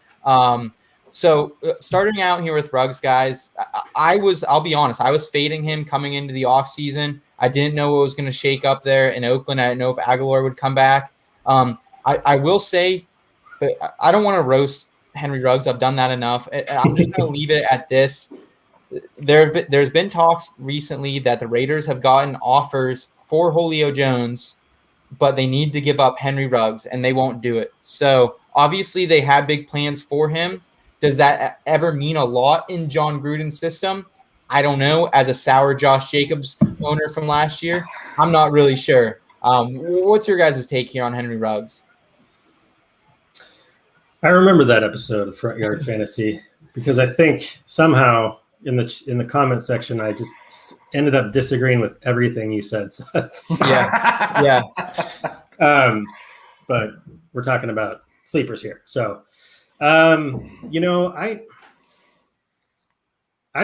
So starting out here with Ruggs, guys, I'll be honest, I was fading him coming into the offseason. I didn't know what was going to shake up there in Oakland. I didn't know if Aguilar would come back. I will say, but I don't want to roast Henry Ruggs. I've done that enough. I'm just going to leave it at this. There's been talks recently that the Raiders have gotten offers for Julio Jones, but they need to give up Henry Ruggs, and they won't do it. So obviously they have big plans for him. Does that ever mean a lot in John Gruden's system? I don't know. As a sour Josh Jacobs owner from last year, I'm not really sure. What's your guys' take here on Henry Ruggs? I remember that episode of Front Yard Fantasy because I think somehow in the comment section I just ended up disagreeing with everything you said, Seth. Yeah. But we're talking about sleepers here, so I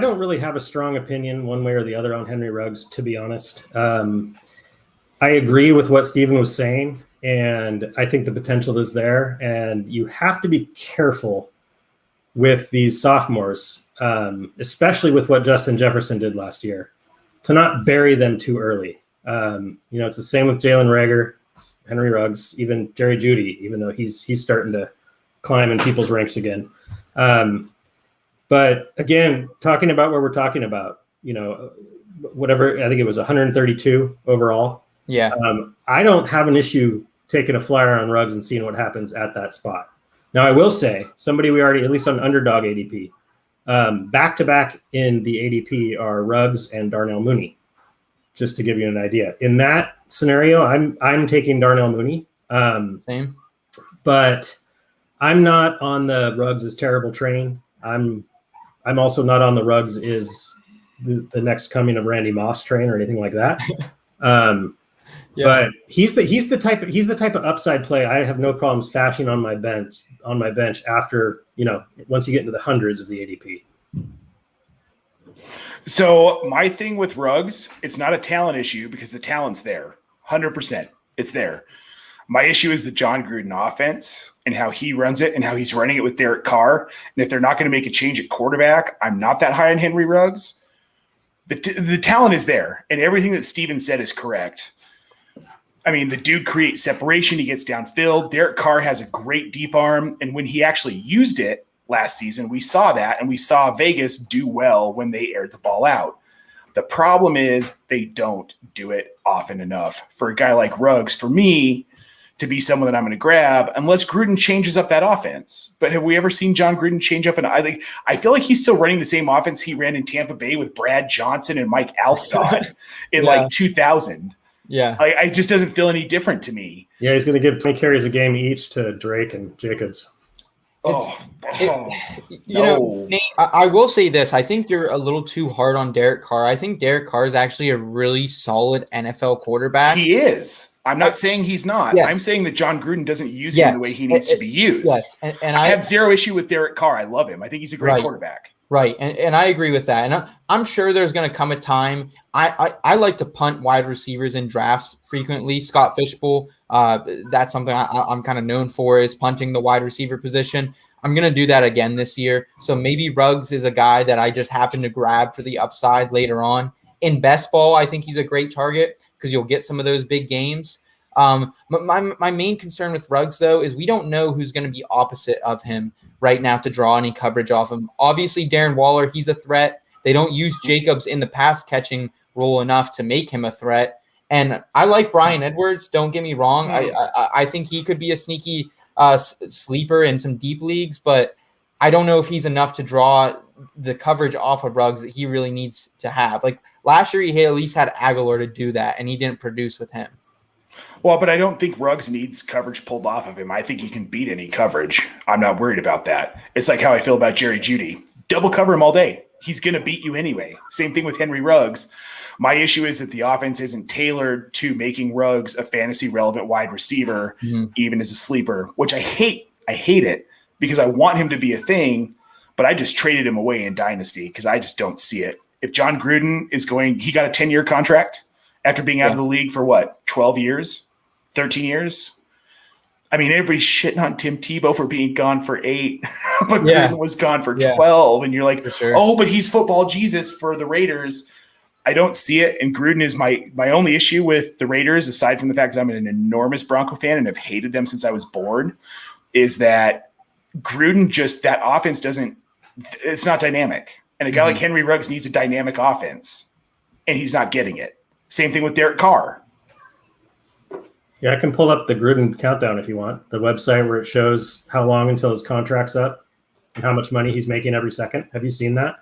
don't really have a strong opinion one way or the other on Henry Ruggs, to be honest. I agree with what Steven was saying, and I think the potential is there, and you have to be careful with these sophomores, especially with what Justin Jefferson did last year, to not bury them too early. It's the same with Jalen Reagor, Henry Ruggs, even Jerry Jeudy, even though he's starting to climb in people's ranks again. But again, talking about what we're talking about, whatever, I think it was 132 overall. Yeah. I don't have an issue taking a flyer on Ruggs and seeing what happens at that spot. Now, I will say somebody we already, at least on underdog ADP, back-to-back in the ADP are Ruggs and Darnell Mooney, just to give you an idea. In that scenario, I'm taking Darnell Mooney. Same. But I'm not on the Ruggs is terrible train. I'm also not on the Ruggs is the next coming of Randy Moss train or anything like that. But he's the type of upside play I have no problem stashing on my bench after, once you get into the hundreds of the ADP. So my thing with Ruggs, it's not a talent issue because the talent's there. 100%. It's there. My issue is the John Gruden offense and how he runs it and how he's running it with Derek Carr. And if they're not going to make a change at quarterback, I'm not that high on Henry Ruggs. The talent is there, and everything that Steven said is correct. I mean, the dude creates separation. He gets downfield. Derek Carr has a great deep arm, and when he actually used it last season, we saw that, and we saw Vegas do well when they aired the ball out. The problem is they don't do it often enough for a guy like Ruggs, for me, to be someone that I'm going to grab unless Gruden changes up that offense. But have we ever seen John Gruden change up? And I feel like he's still running the same offense he ran in Tampa Bay with Brad Johnson and Mike Alstott in 2000. Yeah. It just doesn't feel any different to me. Yeah, he's going to give 20 carries a game each to Drake and Jacobs. Nate, I will say this. I think you're a little too hard on Derek Carr. I think Derek Carr is actually a really solid NFL quarterback. He is. I'm not saying he's not. Yes. I'm saying that John Gruden doesn't use him the way he needs to be used. Yes. And I have zero issue with Derek Carr. I love him. I think he's a great quarterback. Right. And I agree with that. And I'm sure there's going to come a time. I like to punt wide receivers in drafts frequently. Scott Fishbowl, that's something I'm kind of known for, is punting the wide receiver position. I'm going to do that again this year. So maybe Ruggs is a guy that I just happen to grab for the upside later on. In best ball, I think he's a great target. because you'll get some of those big games. My main concern with Ruggs, though, is we don't know who's going to be opposite of him right now to draw any coverage off him. Obviously, Darren Waller, he's a threat. They don't use Jacobs in the pass catching role enough to make him a threat. And I like Brian Edwards. Don't get me wrong. I think he could be a sneaky sleeper in some deep leagues, but I don't know if he's enough to draw the coverage off of Ruggs that he really needs to have. Like last year, he at least had Aguilar to do that, and he didn't produce with him. Well, but I don't think Ruggs needs coverage pulled off of him. I think he can beat any coverage. I'm not worried about that. It's like how I feel about Jerry Jeudy. Double cover him all day. He's going to beat you anyway. Same thing with Henry Ruggs. My issue is that the offense isn't tailored to making Ruggs a fantasy relevant wide receiver, even as a sleeper, which I hate. I hate it because I want him to be a thing, but I just traded him away in Dynasty because I just don't see it. If John Gruden is going, he got a 10-year contract after being out of the league for what, 12 years, 13 years? I mean, everybody's shitting on Tim Tebow for being gone for 8, but Gruden was gone for 12. And you're like, oh, but he's football Jesus for the Raiders. I don't see it. And Gruden is my only issue with the Raiders, aside from the fact that I'm an enormous Bronco fan and have hated them since I was born, is that Gruden that offense it's not dynamic. And a guy like Henry Ruggs needs a dynamic offense, and he's not getting it. Same thing with Derek Carr. Yeah, I can pull up the Gruden countdown if you want. The website where it shows how long until his contract's up and how much money he's making every second. Have you seen that?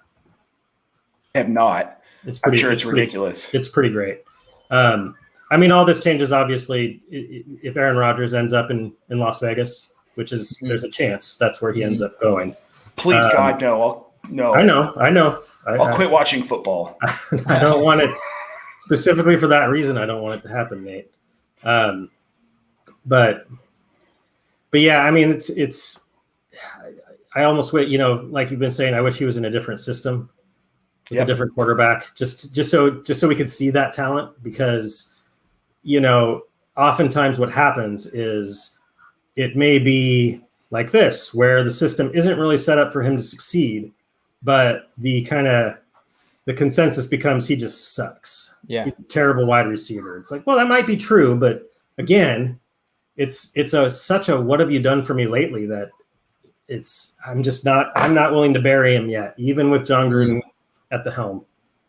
I have not. I'm sure it's ridiculous. It's pretty great. I mean, all this changes, obviously, if Aaron Rodgers ends up in Las Vegas, which is there's a chance that's where he ends up going. Please, God, no. No. I know. I'll quit watching football. I don't want it specifically for that reason. I don't want it to happen, Nate. But yeah, I mean, it's. I almost wait. Like you've been saying, I wish he was in a different system, with a different quarterback, just so we could see that talent. Because, oftentimes what happens is it may be like this, where the system isn't really set up for him to succeed, but the consensus becomes he just sucks. Yeah, he's a terrible wide receiver. It's like, well, that might be true, but again, it's such a what have you done for me lately that I'm not willing to bury him yet, even with John Gruden at the helm.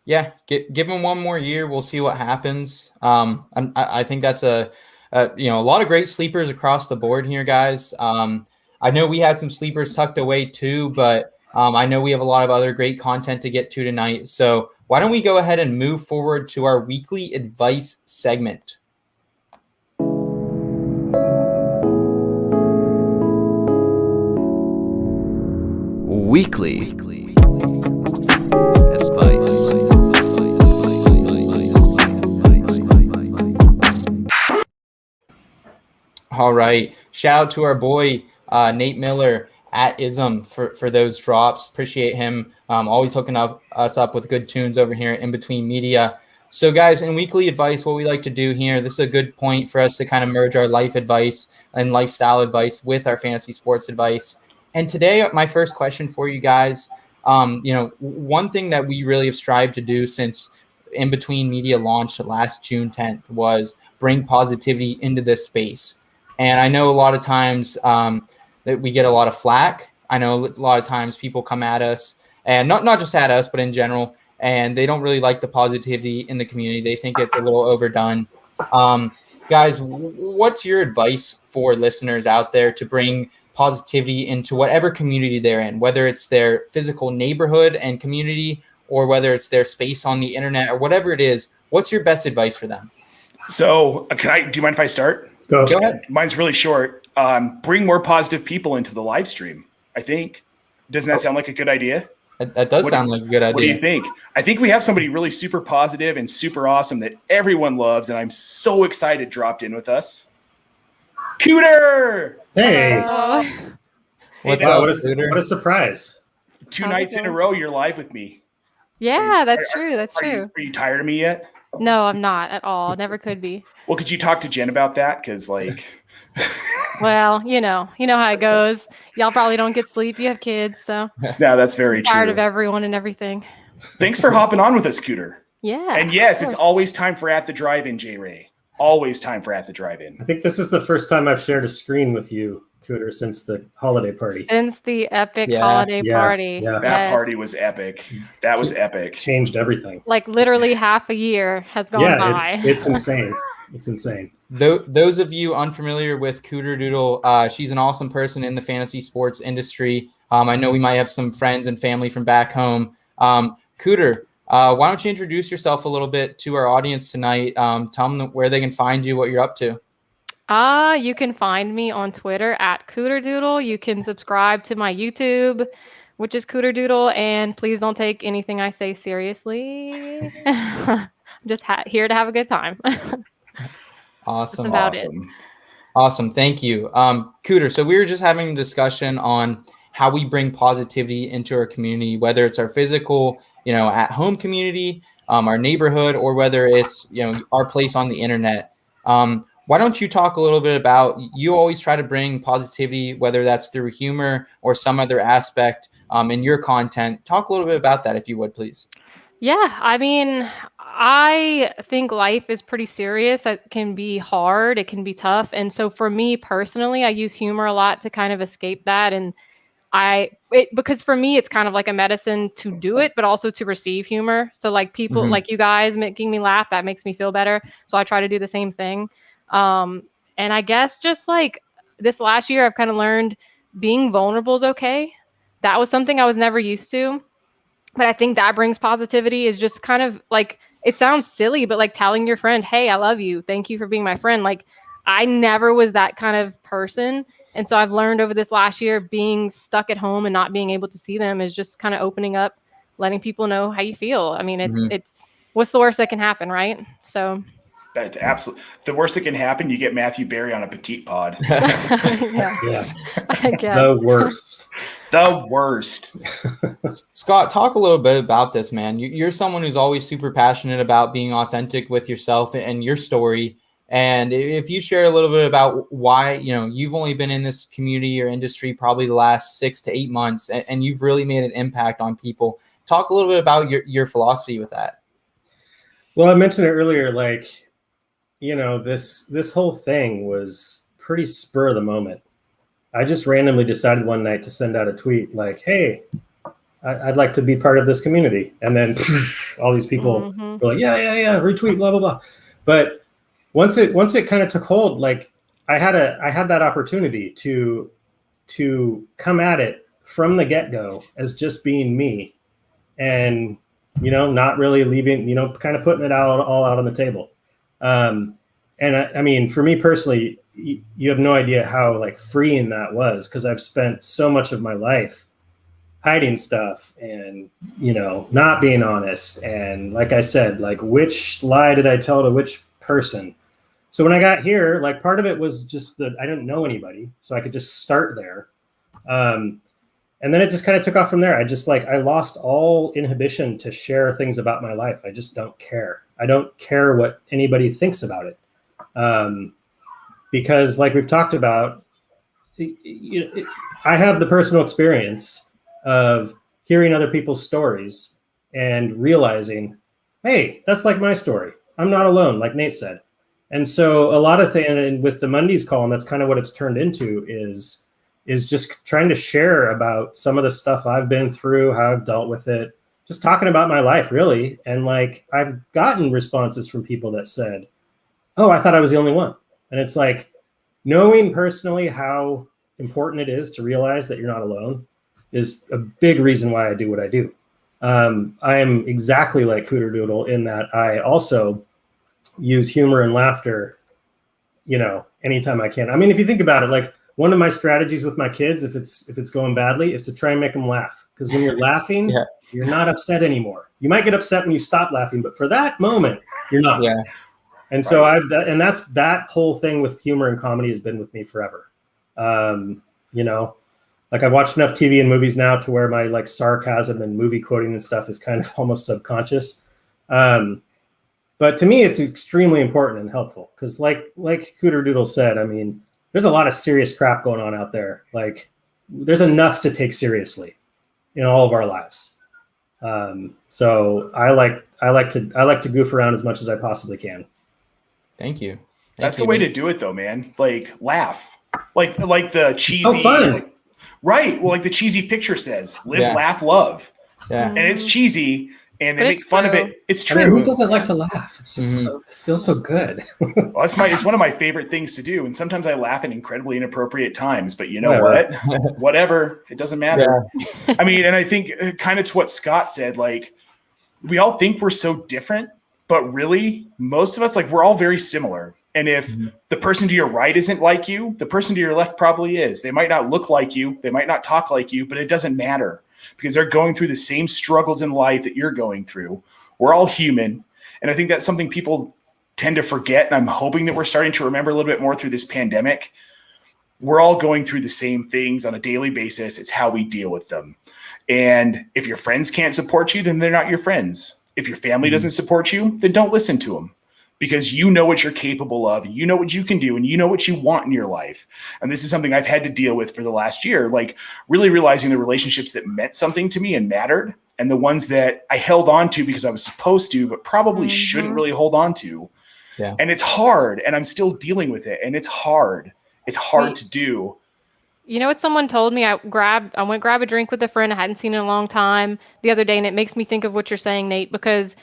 Yeah, give him one more year. We'll see what happens. I think that's a lot of great sleepers across the board here, guys. I know we had some sleepers tucked away too, but I know we have a lot of other great content to get to tonight. So why don't we go ahead and move forward to our weekly advice segment? Weekly advice. All right. Shout out to our boy, Nate Miller at Ism for those drops. Appreciate him. Always hooking us up with good tunes over here in Between Media. So guys, in weekly advice, what we like to do here, this is a good point for us to kind of merge our life advice and lifestyle advice with our fantasy sports advice. And today, my first question for you guys, one thing that we really have strived to do since In Between Media launched last June 10th was bring positivity into this space. And I know a lot of times that we get a lot of flack. I know a lot of times people come at us, and not just at us, but in general, and they don't really like the positivity in the community. They think it's a little overdone. Guys, what's your advice for listeners out there to bring positivity into whatever community they're in, whether it's their physical neighborhood and community or whether it's their space on the internet or whatever it is? What's your best advice for them? So do you mind if I start? Go ahead. Mine's really short. Bring more positive people into the live stream, I think. Doesn't that sound like a good idea? That does sound like a good idea. What do you think? I think we have somebody really super positive and super awesome that everyone loves, and I'm so excited dropped in with us. Cooter! Hey. What's up, what a surprise. 2 nights in a row, you're live with me. Yeah, that's true. That's true. Are you tired of me yet? No, I'm not at all. Never could be. Well, could you talk to Jen about that? Because, well, you know how it goes. Y'all probably don't get sleep. You have kids, so. No, that's very true. Tired of everyone and everything. Thanks for hopping on with us, Cooter. Yeah. And yes, it's always time for At the Drive-In, J. Ray. Always time for At the Drive-In. I think this is the first time I've shared a screen with you, Cooter, since the holiday party. Since the epic holiday party. Yeah. That party was epic. That was epic. Changed everything. Like literally half a year has gone by. It's insane. It's insane. Those of you unfamiliar with Cooterdoodle, she's an awesome person in the fantasy sports industry. I know we might have some friends and family from back home. Cooter, why don't you introduce yourself a little bit to our audience tonight? Tell them where they can find you, what you're up to. You can find me on Twitter at Cooterdoodle. You can subscribe to my YouTube, which is Cooterdoodle, and please don't take anything I say seriously. I'm just here to have a good time. Awesome. That's about Awesome. Thank you. Cooter, so we were just having a discussion on how we bring positivity into our community, whether it's our physical, at home community, our neighborhood, or whether it's, our place on the internet. Why don't you talk a little bit about, you always try to bring positivity, whether that's through humor or some other aspect in your content. Talk a little bit about that, if you would, please. Yeah, I mean, I think life is pretty serious. It can be hard. It can be tough. And so for me personally, I use humor a lot to kind of escape that. And because for me, it's kind of like a medicine to do it, but also to receive humor. So like people like you guys making me laugh, that makes me feel better. So I try to do the same thing. And I guess just like this last year, I've kind of learned being vulnerable is okay. That was something I was never used to. But I think that brings positivity, is just kind of like, it sounds silly, but like telling your friend, hey, I love you. Thank you for being my friend. Like I never was that kind of person. And so I've learned over this last year, being stuck at home and not being able to see them is just kind of opening up, letting people know how you feel. I mean, it's what's the worst that can happen, right? So that's absolutely the worst that can happen. You get Matthew Berry on a petite pod. Yeah. I guess. The worst. The worst. Scott, talk a little bit about this, man. You're someone who's always super passionate about being authentic with yourself and your story. And if you share a little bit about why, you've only been in this community or industry probably the last 6 to 8 months, and you've really made an impact on people. Talk a little bit about your philosophy with that. Well, I mentioned it earlier, like, this whole thing was pretty spur of the moment. I just randomly decided one night to send out a tweet like, hey, I'd like to be part of this community. And then all these people were like, yeah, retweet, blah, blah, blah. But once it kind of took hold, like I had that opportunity to come at it from the get-go as just being me and, not really leaving, kind of putting it all out on the table. And I mean, for me personally, you have no idea how like freeing that was, because I've spent so much of my life hiding stuff and, not being honest. And like I said, like which lie did I tell to which person? So when I got here, like part of it was just that I didn't know anybody, so I could just start there. And then it just kind of took off from there. I lost all inhibition to share things about my life. I just don't care. I don't care what anybody thinks about it. Because like we've talked about, I have the personal experience of hearing other people's stories and realizing, hey, that's like my story. I'm not alone, like Nate said. And so a lot of things, and with the Mondays column, that's kind of what it's turned into, is just trying to share about some of the stuff I've been through, how I've dealt with it, just talking about my life, really. And like, I've gotten responses from people that said, oh, I thought I was the only one. And it's like, knowing personally how important it is to realize that you're not alone is a big reason why I do what I do. I am exactly like Cooterdoodle in that I also use humor and laughter, anytime I can. I mean, if you think about it, like one of my strategies with my kids, if it's going badly, is to try and make them laugh. Because when you're laughing, you're not upset anymore. You might get upset when you stop laughing, but for that moment, you're not. Yeah. And so that's that whole thing with humor and comedy has been with me forever. Like I've watched enough TV and movies now to where my like sarcasm and movie quoting and stuff is kind of almost subconscious. But to me, it's extremely important and helpful because like Cooterdoodle said, I mean, there's a lot of serious crap going on out there. Like there's enough to take seriously in all of our lives. So I like to goof around as much as I possibly can. Thank you. That's the way to do it, though, man. Like, laugh, like the cheesy, so fun. Right? Well, like the cheesy picture says, "Live, laugh, love." Yeah, and it's cheesy, and they But make it's fun of true. it. It's I mean, true. who doesn't like to laugh? It's just it feels so good. Well, it's one of my favorite things to do, and sometimes I laugh at incredibly inappropriate times. But you know what? Whatever, it doesn't matter. Yeah. I mean, and I think kind of to what Scott said, like we all think we're so different, but really, most of us, like we're all very similar. And if the person to your right isn't like you, the person to your left probably is. They might not look like you, they might not talk like you, but it doesn't matter because they're going through the same struggles in life that you're going through. We're all human. And I think that's something people tend to forget. And I'm hoping that we're starting to remember a little bit more through this pandemic. We're all going through the same things on a daily basis. It's how we deal with them. And if your friends can't support you, then they're not your friends. If your family doesn't support you, then don't listen to them. Because you know what you're capable of, you know what you can do, and you know what you want in your life. And this is something I've had to deal with for the last year, like really realizing the relationships that meant something to me and mattered, and the ones that I held on to because I was supposed to, but probably shouldn't really hold on to. Yeah. And it's hard, and I'm still dealing with it, and it's hard. It's hard to do. You know what someone told me? I went grab a drink with a friend I hadn't seen in a long time the other day, and it makes me think of what you're saying, Nate, because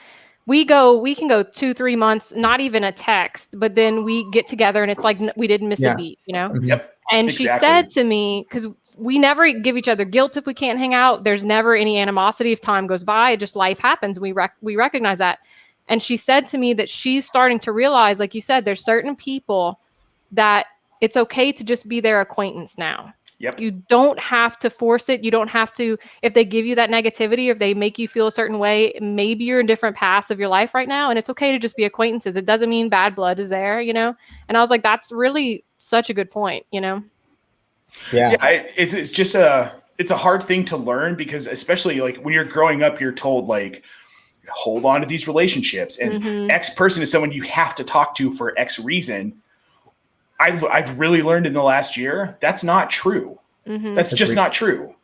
we can go 2-3 months, not even a text, but then we get together and it's like we didn't miss a beat, you know? Yep. And she said to me, because we never give each other guilt if we can't hang out. There's never any animosity if time goes by. Just life happens. We recognize that. And she said to me that she's starting to realize, like you said, there's certain people that it's okay to just be their acquaintance now. Yep. You don't have to force it. You don't have to, if they give you that negativity, or if they make you feel a certain way, maybe you're in different paths of your life right now. And it's okay to just be acquaintances. It doesn't mean bad blood is there, you know? And I was like, that's really such a good point, you know? Yeah. It's just it's a hard thing to learn because especially like when you're growing up, you're told like, hold on to these relationships and X person is someone you have to talk to for X reason. I've really learned in the last year, that's not true. That's just not true.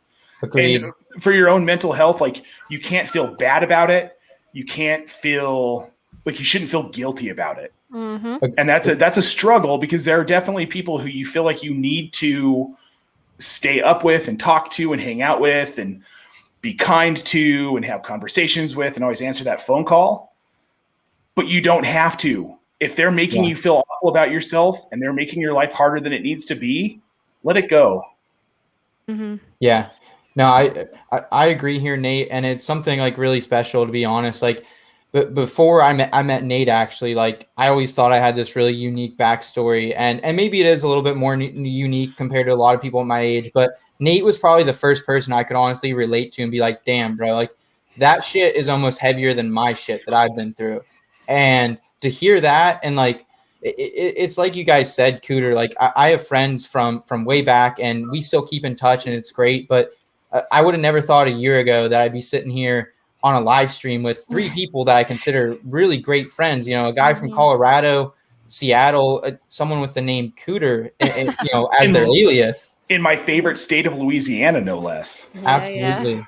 Agreed. And for your own mental health, like you can't feel bad about it. You can't feel like you shouldn't feel guilty about it. And that's a struggle because there are definitely people who you feel like you need to stay up with and talk to and hang out with and be kind to and have conversations with and always answer that phone call. But you don't have to. If they're making you feel awful about yourself and they're making your life harder than it needs to be, let it go. Yeah. No, I agree here, Nate. And it's something like really special, to be honest. Like, but before I met Nate, actually, like I always thought I had this really unique backstory, and maybe it is a little bit more unique compared to a lot of people at my age. But Nate was probably the first person I could honestly relate to and be like, damn, bro, like that shit is almost heavier than my shit that I've been through. And to hear that, and like it's like you guys said, Cooter, like I have friends from way back and we still keep in touch and it's great. But I would have never thought a year ago that I'd be sitting here on a live stream with 3 people that I consider really great friends. You know, a guy from Colorado, Seattle, someone with the name Cooter, you know, as their alias. In my favorite state of Louisiana, no less. Absolutely.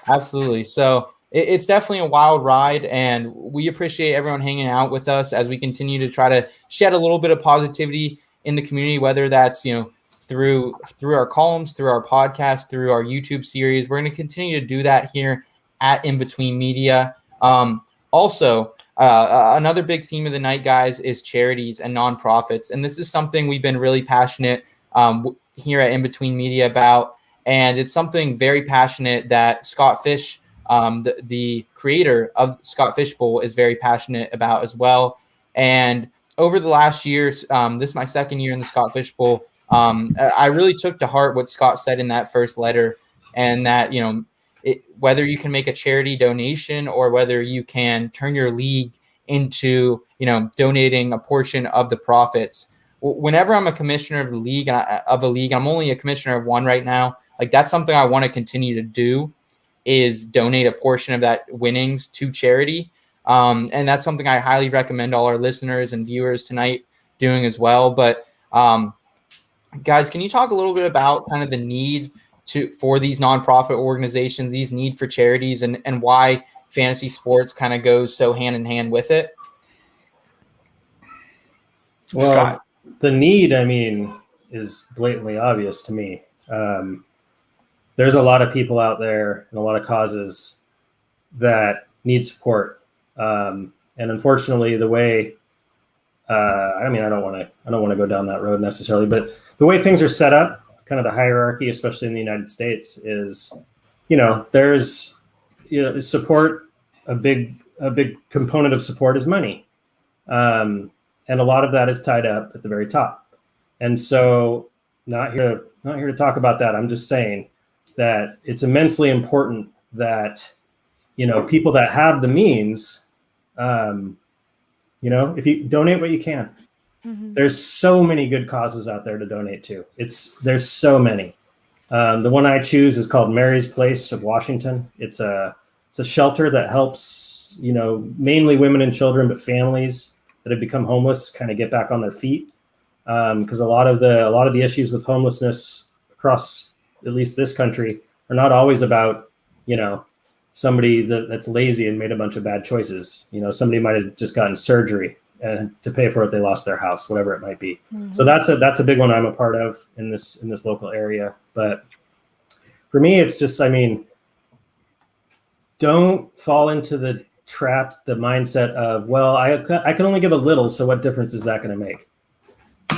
Absolutely. So it's definitely a wild ride, and we appreciate everyone hanging out with us as we continue to try to shed a little bit of positivity in the community, whether that's, you know, through our columns, through our podcast, through our YouTube series. We're going to continue to do that here at In Between Media. Also, another big theme of the night, guys, is charities and nonprofits. And this is something we've been really passionate here at In Between Media about. And it's something very passionate that Scott Fish, the creator of Scott Fish Bowl, is very passionate about as well. And over the last year, this is my second year in the Scott Fish Bowl, I really took to heart what Scott said in that first letter, and that, you know, whether you can make a charity donation or whether you can turn your league into, you know, donating a portion of the profits. Whenever I'm a commissioner of the league, I'm only a commissioner of one right now. Like that's something I want to continue to do, is donate a portion of that winnings to charity. And that's something I highly recommend all our listeners and viewers tonight doing as well. But guys, can you talk a little bit about kind of the need for these nonprofit organizations, these need for charities, and why fantasy sports kind of goes so hand in hand with it? Well, Scott. The need, I mean, is blatantly obvious to me. There's a lot of people out there and a lot of causes that need support. And unfortunately, the way, I don't want to go down that road necessarily, but the way things are set up, kind of the hierarchy, especially in the United States, is, there's, support, a big component of support is money. And a lot of that is tied up at the very top. And so not here to talk about that. I'm just saying that it's immensely important that, people that have the means, if you donate what you can. Mm-hmm. There's so many good causes out there to donate to. There's so many. The one I choose is called Mary's Place of Washington. It's a shelter that helps, mainly women and children, but families that have become homeless kind of get back on their feet. Because a lot of the issues with homelessness across at least this country are not always about, somebody that's lazy and made a bunch of bad choices. Somebody might have just gotten surgery and to pay for it, they lost their house, whatever it might be. Mm-hmm. So that's a big one I'm a part of in this local area. But for me, it's just, don't fall into the trap, the mindset of, well, I can only give a little, so what difference is that going to make?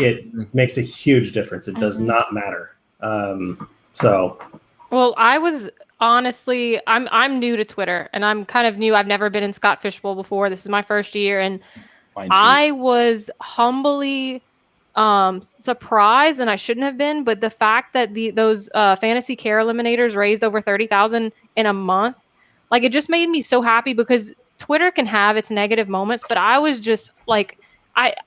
It makes a huge difference. It does not matter. Well, I was honestly, I'm new to Twitter, and I'm kind of new. I've never been in Scott Fishbowl before. This is my first year, and I was humbly surprised, and I shouldn't have been, but the fact that those fantasy care eliminators raised over $30,000 in a month, like, it just made me so happy, because Twitter can have its negative moments, but I was just like,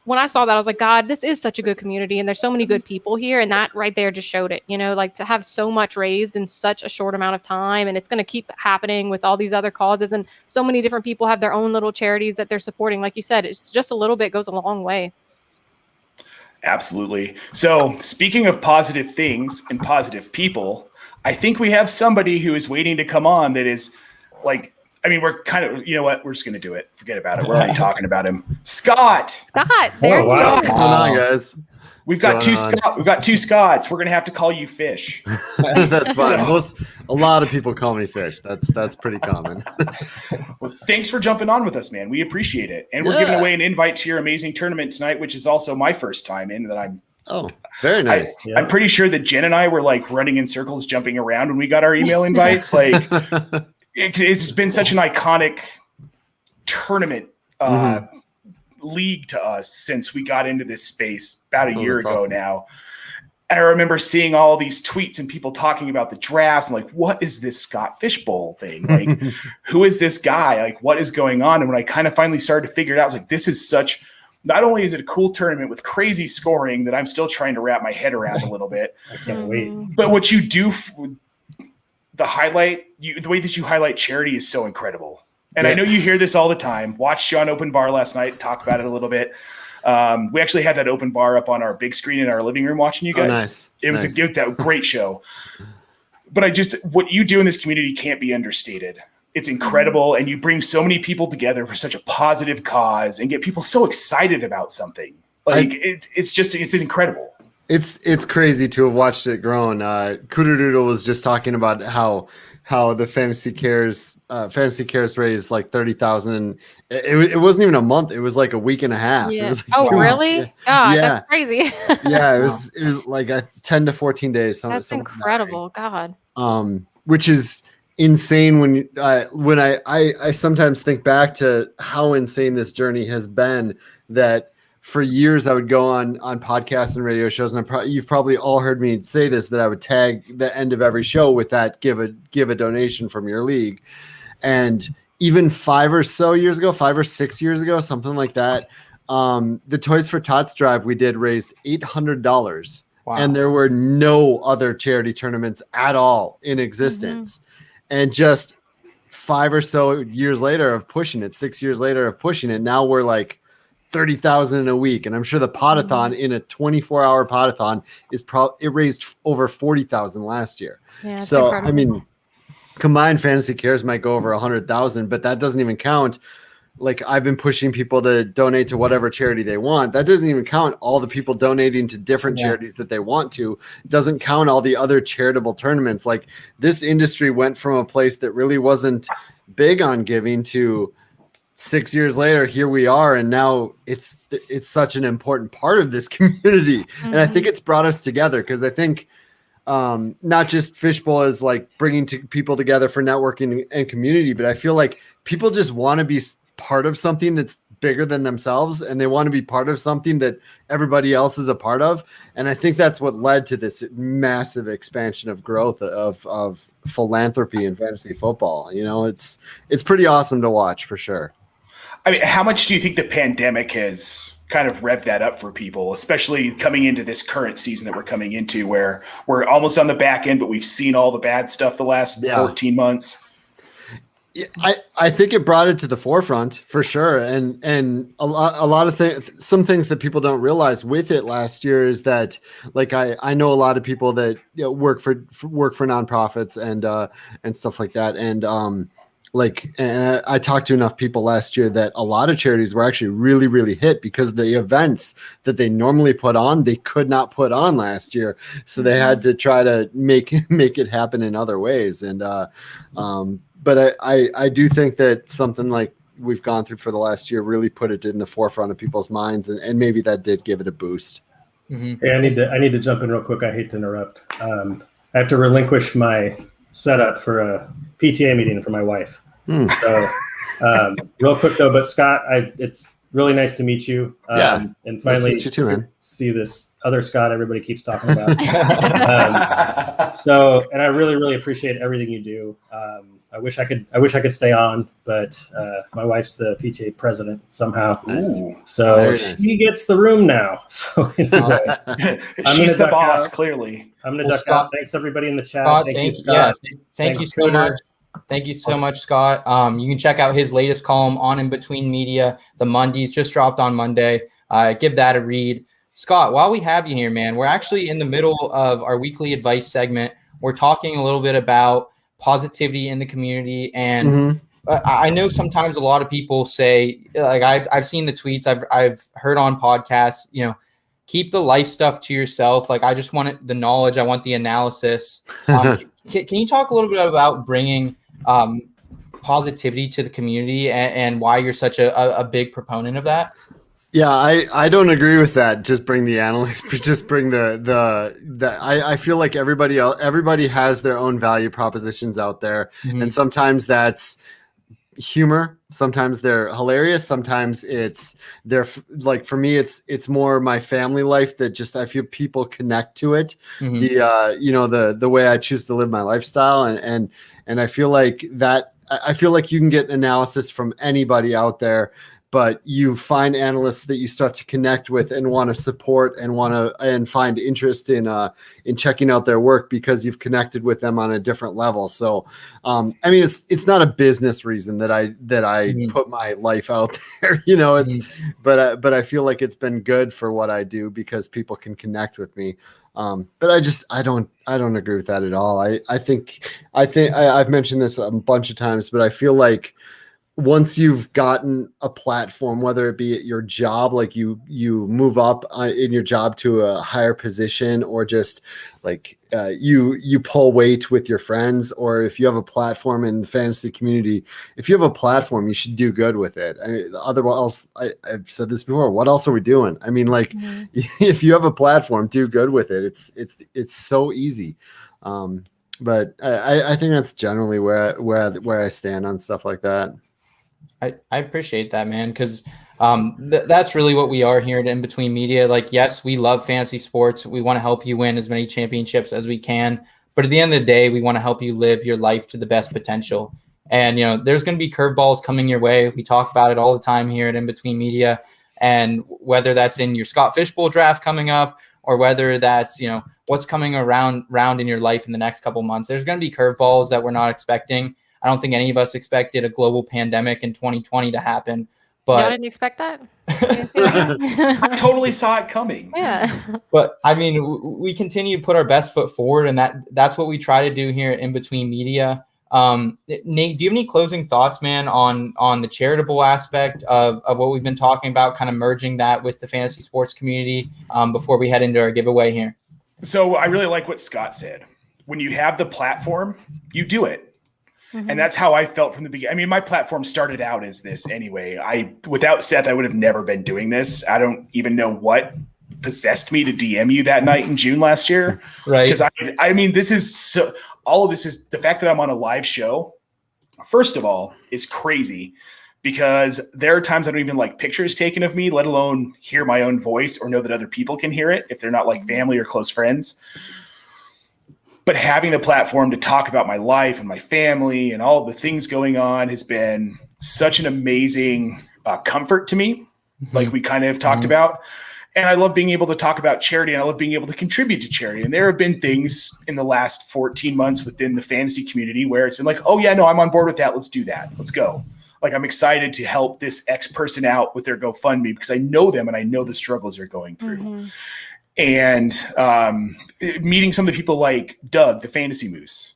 when I saw that, I was like, God, this is such a good community, and there's so many good people here, and that right there just showed it, like, to have so much raised in such a short amount of time, and it's going to keep happening with all these other causes, and so many different people have their own little charities that they're supporting. Like you said, it's just a little bit goes a long way. Absolutely. So, speaking of positive things and positive people, I think we have somebody who is waiting to come on that is like, we're kind of, you know what? We're just going to do it. Forget about it. We're already talking about him. Scott, there's Scott. What's going on, guys? We've got two Scotts. We're going to have to call you Fish. That's fine. A lot of people call me Fish. That's pretty common. Well, thanks for jumping on with us, man. We appreciate it. And we're giving away an invite to your amazing tournament tonight, which is also my first time in that I'm. Oh, very nice. I'm pretty sure that Jen and I were like running in circles, jumping around when we got our email invites. Like, it's been such an iconic tournament league to us since we got into this space about a year ago now. And I remember seeing all these tweets and people talking about the drafts and like, what is this Scott Fishbowl thing? Like, who is this guy? Like, what is going on? And when I kind of finally started to figure it out, I was like, this is not only is it a cool tournament with crazy scoring that I'm still trying to wrap my head around a little bit. I can't wait. But what you do, the way that you highlight charity is so incredible. And I know you hear this all the time. Watched you on Open Bar last night, talk about it a little bit. We actually had that Open Bar up on our big screen in our living room watching you guys. Oh, nice. It was a great show. But what you do in this community can't be understated. It's incredible. And you bring so many people together for such a positive cause and get people so excited about something. Like, it's incredible. It's crazy to have watched it grown. Cooterdoodle was just talking about how the fantasy cares raised like 30,000. It wasn't even a month. It was like a week and a half. Yeah. It was like really? Yeah. God, that's crazy. Yeah, it was like 10 to 14 days. That's incredible. God. Which is insane when I sometimes think back to how insane this journey has been, that for years I would go on podcasts and radio shows, and you've probably all heard me say this, that I would tag the end of every show with that give a donation from your league. And even 5 or 6 years ago, something like that, the Toys for Tots drive we did raised $800. Wow. And there were no other charity tournaments at all in existence. And just 5 or so years later of pushing it, 6 years later of pushing it, now we're like 30,000 in a week. And I'm sure the podathon in a 24-hour podathon it raised over 40,000 last year. Yeah, it's so, incredible. I mean, combined Fantasy Cares might go over 100,000, but that doesn't even count. Like, I've been pushing people to donate to whatever charity they want. That doesn't even count all the people donating to different charities that they want to. It doesn't count all the other charitable tournaments. Like, this industry went from a place that really wasn't big on giving to 6 years later, here we are. And now it's such an important part of this community. And I think it's brought us together, because I think not just Fishbowl is like bringing people together for networking and community, but I feel like people just want to be part of something that's bigger than themselves, and they want to be part of something that everybody else is a part of. And I think that's what led to this massive expansion of growth of philanthropy in fantasy football. You know, it's pretty awesome to watch, for sure. I mean, how much do you think the pandemic has kind of revved that up for people, especially coming into this current season that we're coming into, where we're almost on the back end, but we've seen all the bad stuff the last 14 months? Yeah, I think it brought it to the forefront, for sure. And a lot of things, some things that people don't realize with it last year is that, like, I know a lot of people that work for nonprofits and stuff like that. And I talked to enough people last year that a lot of charities were actually really, really hit because the events that they normally put on, they could not put on last year. So they had to try to make it happen in other ways. And, but I do think that something like we've gone through for the last year really put it in the forefront of people's minds, and maybe that did give it a boost. Hey, I need to jump in real quick. I hate to interrupt. I have to relinquish my setup for a PTA meeting for my wife. So real quick though, but Scott, it's really nice to meet you. And finally, nice to meet you too, man. See this other Scott everybody keeps talking about. And I really, really appreciate everything you do. I wish I could stay on, but my wife's the PTA president somehow. Ooh, so she gets the room now. So anyway, she's the boss, clearly. I'm going to duck out. Thanks everybody in the chat. Scott, thank you so much. Thank you so much, Scott. You can check out his latest column on In Between Media. The Mondays just dropped on Monday. Give that a read. Scott, while we have you here, man, we're actually in the middle of our weekly advice segment. We're talking a little bit about positivity in the community. And I know sometimes a lot of people say, like, I've seen the tweets, I've heard on podcasts, keep the life stuff to yourself. Like, I just want the knowledge. I want the analysis. Can you talk a little bit about bringing positivity to the community and why you're such a big proponent of that? Yeah, I don't agree with that. Just bring the analysts, just bring the I feel like everybody has their own value propositions out there. And sometimes that's humor, sometimes they're hilarious, sometimes they're like, for me it's more my family life that just I feel people connect to it. The way I choose to live my lifestyle, and I feel like you can get analysis from anybody out there, but you find analysts that you start to connect with and want to support and find interest in checking out their work because you've connected with them on a different level. So, I mean, it's not a business reason that I put my life out there, but I feel like it's been good for what I do because people can connect with me. But I don't agree with that at all. I think I've mentioned this a bunch of times, but I feel like once you've gotten a platform, whether it be at your job, like you move up in your job to a higher position, or just like you pull weight with your friends, or if you have a platform in the fantasy community, if you have a platform, you should do good with it. Otherwise, I've said this before. What else are we doing? I mean, like, if you have a platform, do good with it. It's so easy. But I think that's generally where I stand on stuff like that. I appreciate that, man, because that's really what we are here at In Between Media. Like, yes, we love fantasy sports. We want to help you win as many championships as we can. But at the end of the day, we want to help you live your life to the best potential. And, there's going to be curveballs coming your way. We talk about it all the time here at In Between Media. And whether that's in your Scott Fishbowl draft coming up, or whether that's, what's coming around in your life in the next couple months, there's going to be curveballs that we're not expecting. I don't think any of us expected a global pandemic in 2020 to happen, Y'all but didn't expect that? I totally saw it coming. Yeah. But I mean, we continue to put our best foot forward, and that's what we try to do here at In Between Media. Nate, do you have any closing thoughts, man, on the charitable aspect of what we've been talking about, kind of merging that with the fantasy sports community before we head into our giveaway here? So I really like what Scott said. When you have the platform, you do it. And that's how I felt from the beginning. I mean, my platform started out as this anyway. Without Seth, I would have never been doing this. I don't even know what possessed me to DM you that night in June last year. Right. Because I mean, all of this is the fact that I'm on a live show. First of all, is crazy because there are times I don't even like pictures taken of me, let alone hear my own voice or know that other people can hear it if they're not like family or close friends. But having the platform to talk about my life and my family and all the things going on has been such an amazing comfort to me, like we kind of talked about. And I love being able to talk about charity, and I love being able to contribute to charity. And there have been things in the last 14 months within the fantasy community where it's been like, oh, yeah, no, I'm on board with that. Let's do that. Let's go. Like, I'm excited to help this X person out with their GoFundMe because I know them and I know the struggles they're going through. And meeting some of the people like Doug, the Fantasy Moose.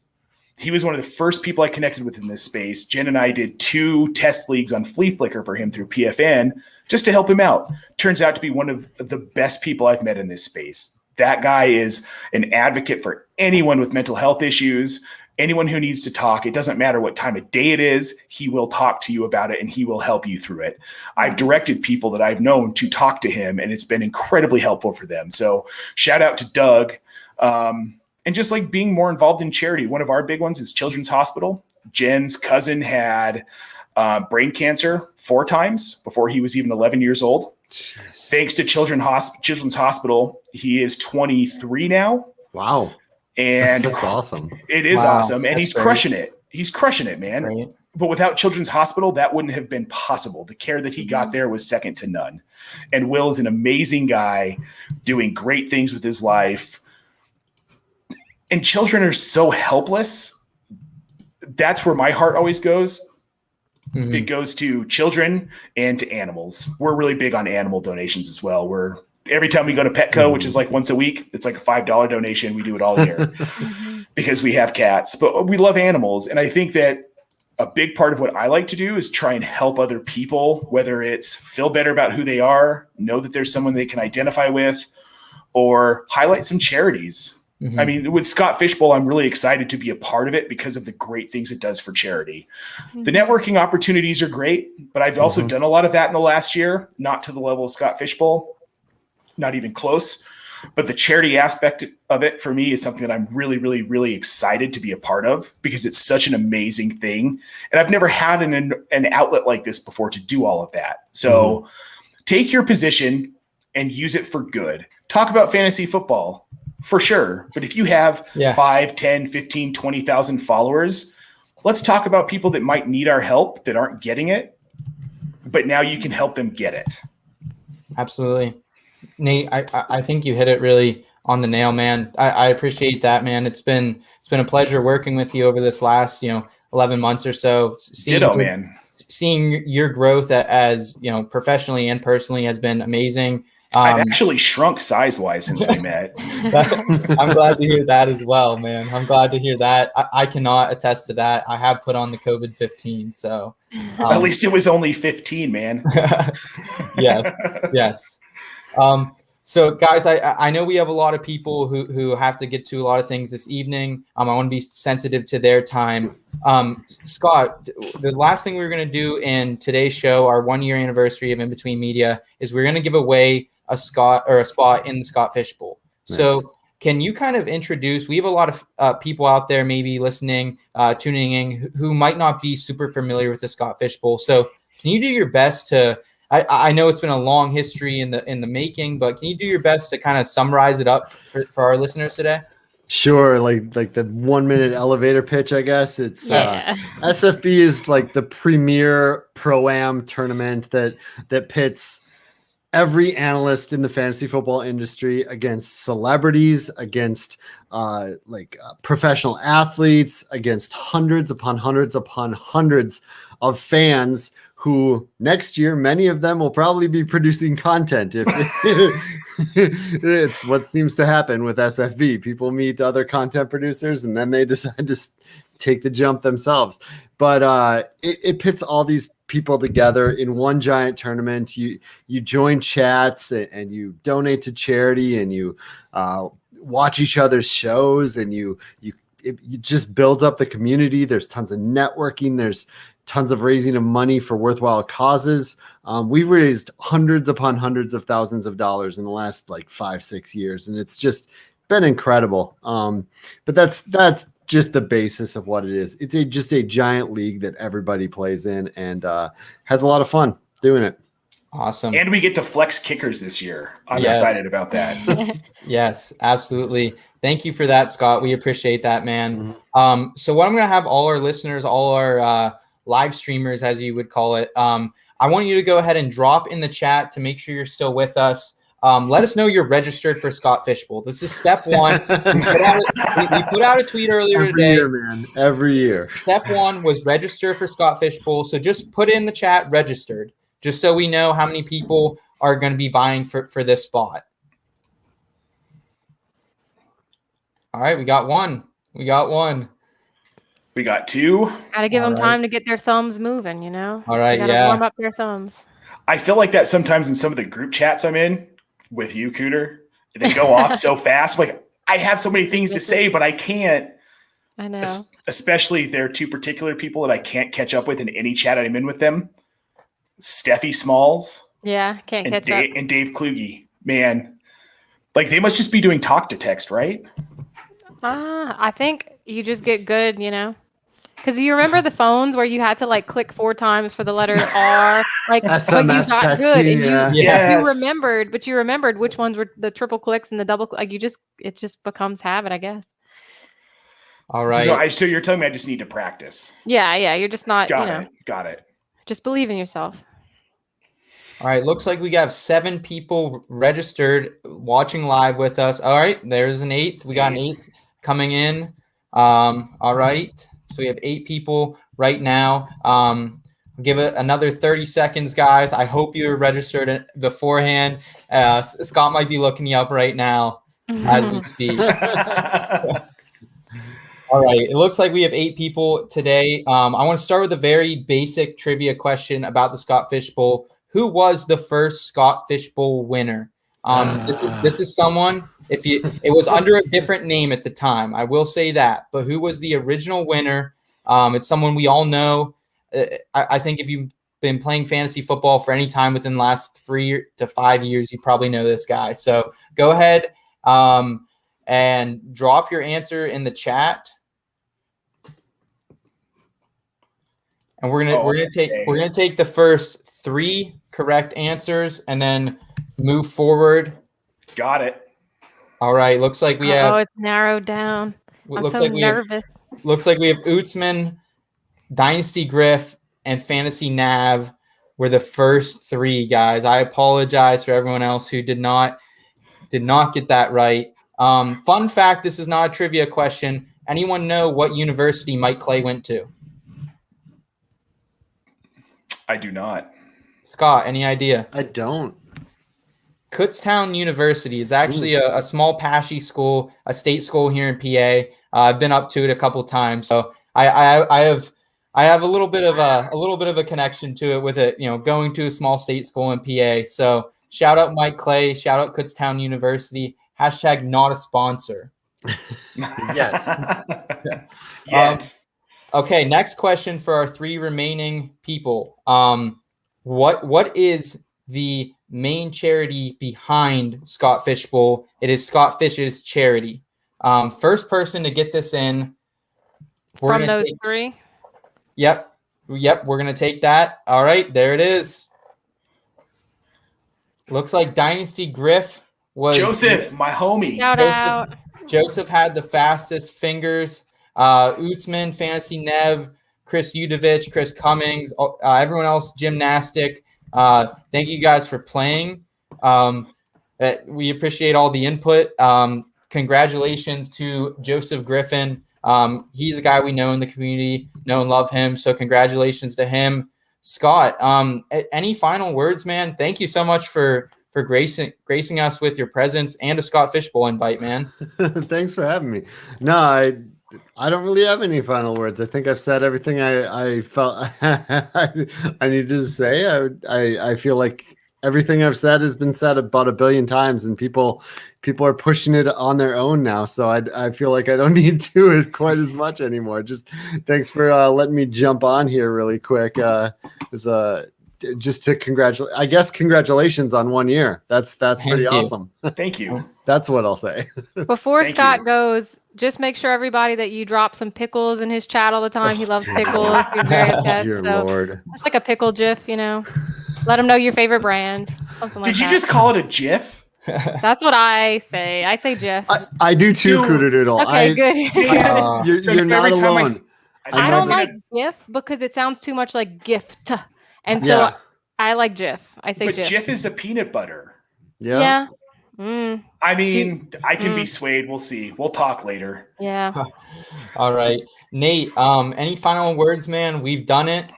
He was one of the first people I connected with in this space. Jen and I did 2 test leagues on Flea Flicker for him through PFN just to help him out. Turns out to be one of the best people I've met in this space. That guy is an advocate for anyone with mental health issues, anyone who needs to talk. It doesn't matter what time of day it is. He will talk to you about it and he will help you through it. I've directed people that I've known to talk to him, and it's been incredibly helpful for them. So shout out to Doug. And just like being more involved in charity. One of our big ones is Children's Hospital. Jen's cousin had brain cancer 4 times before he was even 11 years old. Jeez. Thanks to Children's Hospital, he is 23 now. Wow. And that's awesome. It is awesome. And he's crushing it. He's crushing it, man. Right. But without Children's Hospital, that wouldn't have been possible. The care that he got there was second to none. And Will is an amazing guy doing great things with his life. And children are so helpless. That's where my heart always goes. It goes to children and to animals. We're really big on animal donations as well. Every time we go to Petco, which is like once a week, it's like a $5 donation. We do it all year because we have cats, but we love animals. And I think that a big part of what I like to do is try and help other people, whether it's feel better about who they are, know that there's someone they can identify with, or highlight some charities. I mean, with Scott Fishbowl, I'm really excited to be a part of it because of the great things it does for charity. The networking opportunities are great, but I've also done a lot of that in the last year, not to the level of Scott Fishbowl, not even close. But the charity aspect of it for me is something that I'm really, really, really excited to be a part of because it's such an amazing thing. And I've never had an outlet like this before to do all of that. So take your position and use it for good. Talk about fantasy football. For sure. But if you have 5, 10, 15, 20,000 followers, let's talk about people that might need our help that aren't getting it, but now you can help them get it. Absolutely. Nate, I think you hit it really on the nail, man. I appreciate that, man. It's been a pleasure working with you over this last, 11 months or so. Seeing your growth as, professionally and personally has been amazing. I've actually shrunk size-wise since we met. I'm glad to hear that as well, man. I'm glad to hear that. I cannot attest to that. I have put on the COVID-15, so. At least it was only 15, man. Yes. So, guys, I know we have a lot of people who have to get to a lot of things this evening. I want to be sensitive to their time. Scott, the last thing we're going to do in today's show, our 1-year anniversary of In Between Media, is we're going to give away a spot in the Scott Fishbowl. Nice. So can you kind of introduce, we have a lot of people out there maybe listening, tuning in, who might not be super familiar with the Scott Fishbowl. So can you do your best to, I know it's been a long history in the making, but can you do your best to kind of summarize it up for our listeners today? Sure, like the 1-minute elevator pitch, I guess. It's SFB is like the premier pro-am tournament that pits every analyst in the fantasy football industry against celebrities, against professional athletes, against hundreds upon hundreds upon hundreds of fans who next year, many of them will probably be producing content. If it's what seems to happen with SFB. People meet other content producers and then they decide to take the jump themselves. But it pits all these people together in one giant tournament. You join chats and you donate to charity and you watch each other's shows and it just builds up the community. There's tons of networking. There's tons of raising of money for worthwhile causes. We've raised hundreds upon hundreds of thousands of dollars in the last 5-6 years, and it's just been incredible. But that's just the basis of what it is. It's just a giant league that everybody plays in and has a lot of fun doing it. Awesome. And we get to flex kickers this year. I'm excited about that. Yes, absolutely. Thank you for that, Scott. We appreciate that, man. Mm-hmm. So what I'm going to have all our listeners, all our live streamers, as you would call it, I want you to go ahead and drop in the chat to make sure you're still with us. Let us know you're registered for Scott Fishbowl. This is step one. We put out a tweet earlier today. Every year, man. Every year. Step one was register for Scott Fishbowl. So just put in the chat registered, just so we know how many people are going to be vying for this spot. All right, we got one. We got two. Got to give them time to get their thumbs moving, you know? All right, gotta warm up their thumbs. I feel like that sometimes in some of the group chats I'm in with you, Cooter. They go off so fast. Like, I have so many things to say, but I can't. I know. Especially there are two particular people that I can't catch up with in any chat I'm in with them. Steffi Smalls. Yeah, can't catch up. And Dave Kluge. Man, they must just be doing talk to text, right? I think you just get good, you know? Because you remember the phones where you had to click 4 times for the letter R, but you got good, and you remembered which ones were the triple clicks and the double click. It just becomes habit, I guess. All right. So you're telling me I just need to practice? Yeah. You're just not. Got it. Just believe in yourself. All right. Looks like we got 7 people registered watching live with us. All right. There's an 8th. We got an 8th coming in. All right. So we have 8 people right now. Give it another 30 seconds, guys. I hope you were registered beforehand. Scott might be looking you up right now as we speak. All right. It looks like we have 8 people today. I want to start with a very basic trivia question about the Scott Fishbowl. Who was the first Scott Fishbowl winner? This is someone. It was under a different name at the time, I will say that. But who was the original winner? It's someone we all know. I think if you've been playing fantasy football for any time within the last 3 to 5 years, you probably know this guy. So go ahead and drop your answer in the chat. And we're gonna take the first 3 correct answers and then move forward. Got it. All right. Looks like we have. Oh, it's narrowed down. I'm so nervous. Looks like we have Ootsman, Dynasty Griff, and Fantasy Nav were the first 3 guys. I apologize for everyone else who did not get that right. Fun fact: this is not a trivia question. Anyone know what university Mike Clay went to? I do not. Scott, any idea? I don't. Kutztown University is actually a small Pashy school, a state school here in PA. I've been up to it a couple times, so I have a little bit of a connection to it with it, going to a small state school in PA. So shout out Mike Clay, shout out Kutztown University. # not a sponsor. Yet. Okay, next question for our 3 remaining people. What is the main charity behind Scott Fishbowl? It is Scott Fish's charity. First person to get this in. From those 3? Yep. We're going to take that. All right, there it is. Looks like Dynasty Griff was Joseph, my homie. Shout out. Joseph had the fastest fingers. Ootsman, Fantasy Nev, Chris Udovich, Chris Cummings, everyone else, Gymnastic. Thank you guys for playing. We appreciate all the input. Congratulations to Joseph Griffin. He's a guy we know in the community, know and love him. So congratulations to him. Scott, any final words, man? Thank you so much for gracing us with your presence and a Scott Fishbowl invite, man. Thanks for having me. No, I don't really have any final words. I think I've said everything I felt I needed to say. I feel like everything I've said has been said about 1 billion times, and people are pushing it on their own now. So I feel like I don't need to quite as much anymore. Just thanks for letting me jump on here really quick. Just to congratulate, I guess congratulations on 1 year. That's pretty awesome. Thank you. That's what I'll say. Before Scott goes, just make sure everybody that you drop some pickles in his chat all the time. He loves pickles. He's very obsessed. Dear so Lord. it's like a pickle GIF, Let him know your favorite brand. Something like that. Did you just call it a GIF? That's what I say. I say GIF. I do too, Cooterdoodle. Okay, good. You're not alone. I don't like GIF because it sounds too much like gift. And so I like GIF. I say but GIF. GIF is a peanut butter. Yeah. I mean, I can be swayed. We'll see. We'll talk later. Yeah. All right. Nate, any final words, man? We've done it.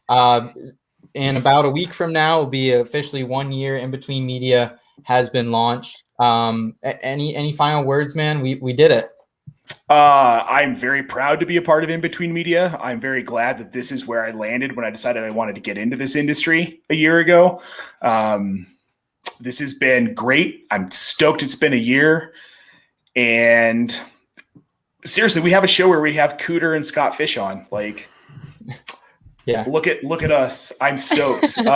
In about a week from now, it'll be officially 1 year. In Between Media has been launched. Any final words, man? We did it. I'm very proud to be a part of In Between Media. I'm very glad that this is where I landed when I decided I wanted to get into this industry a year ago. This has been great. I'm stoked it's been a year. And seriously, we have a show where we have Cooter and Scott Fish on. Like, yeah, look at us. I'm stoked. And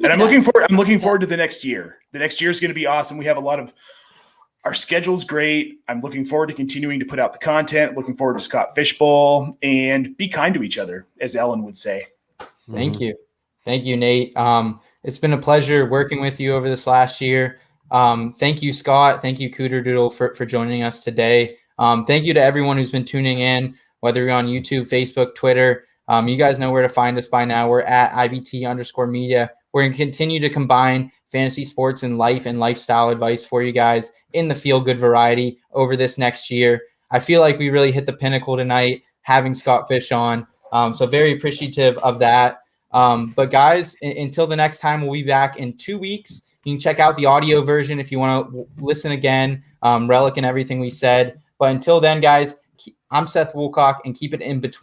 I'm looking forward to the next year. The next year is going to be awesome. We have our schedule's great. I'm looking forward to continuing to put out the content, looking forward to Scott Fishbowl, and be kind to each other, as Ellen would say. Thank you. Thank you, Nate. It's been a pleasure working with you over this last year. Thank you, Scott. Thank you, Cooterdoodle, for joining us today. Thank you to everyone who's been tuning in, whether you're on YouTube, Facebook, Twitter. You guys know where to find us by now. We're at IBT_media. We're going to continue to combine fantasy sports and life and lifestyle advice for you guys in the feel-good variety over this next year. I feel like we really hit the pinnacle tonight having Scott Fish on. So very appreciative of that. But guys, until the next time, we'll be back in 2 weeks. You can check out the audio version if you want to listen again, relic and everything we said. But until then, guys, I'm Seth Woolcock, and keep it in between.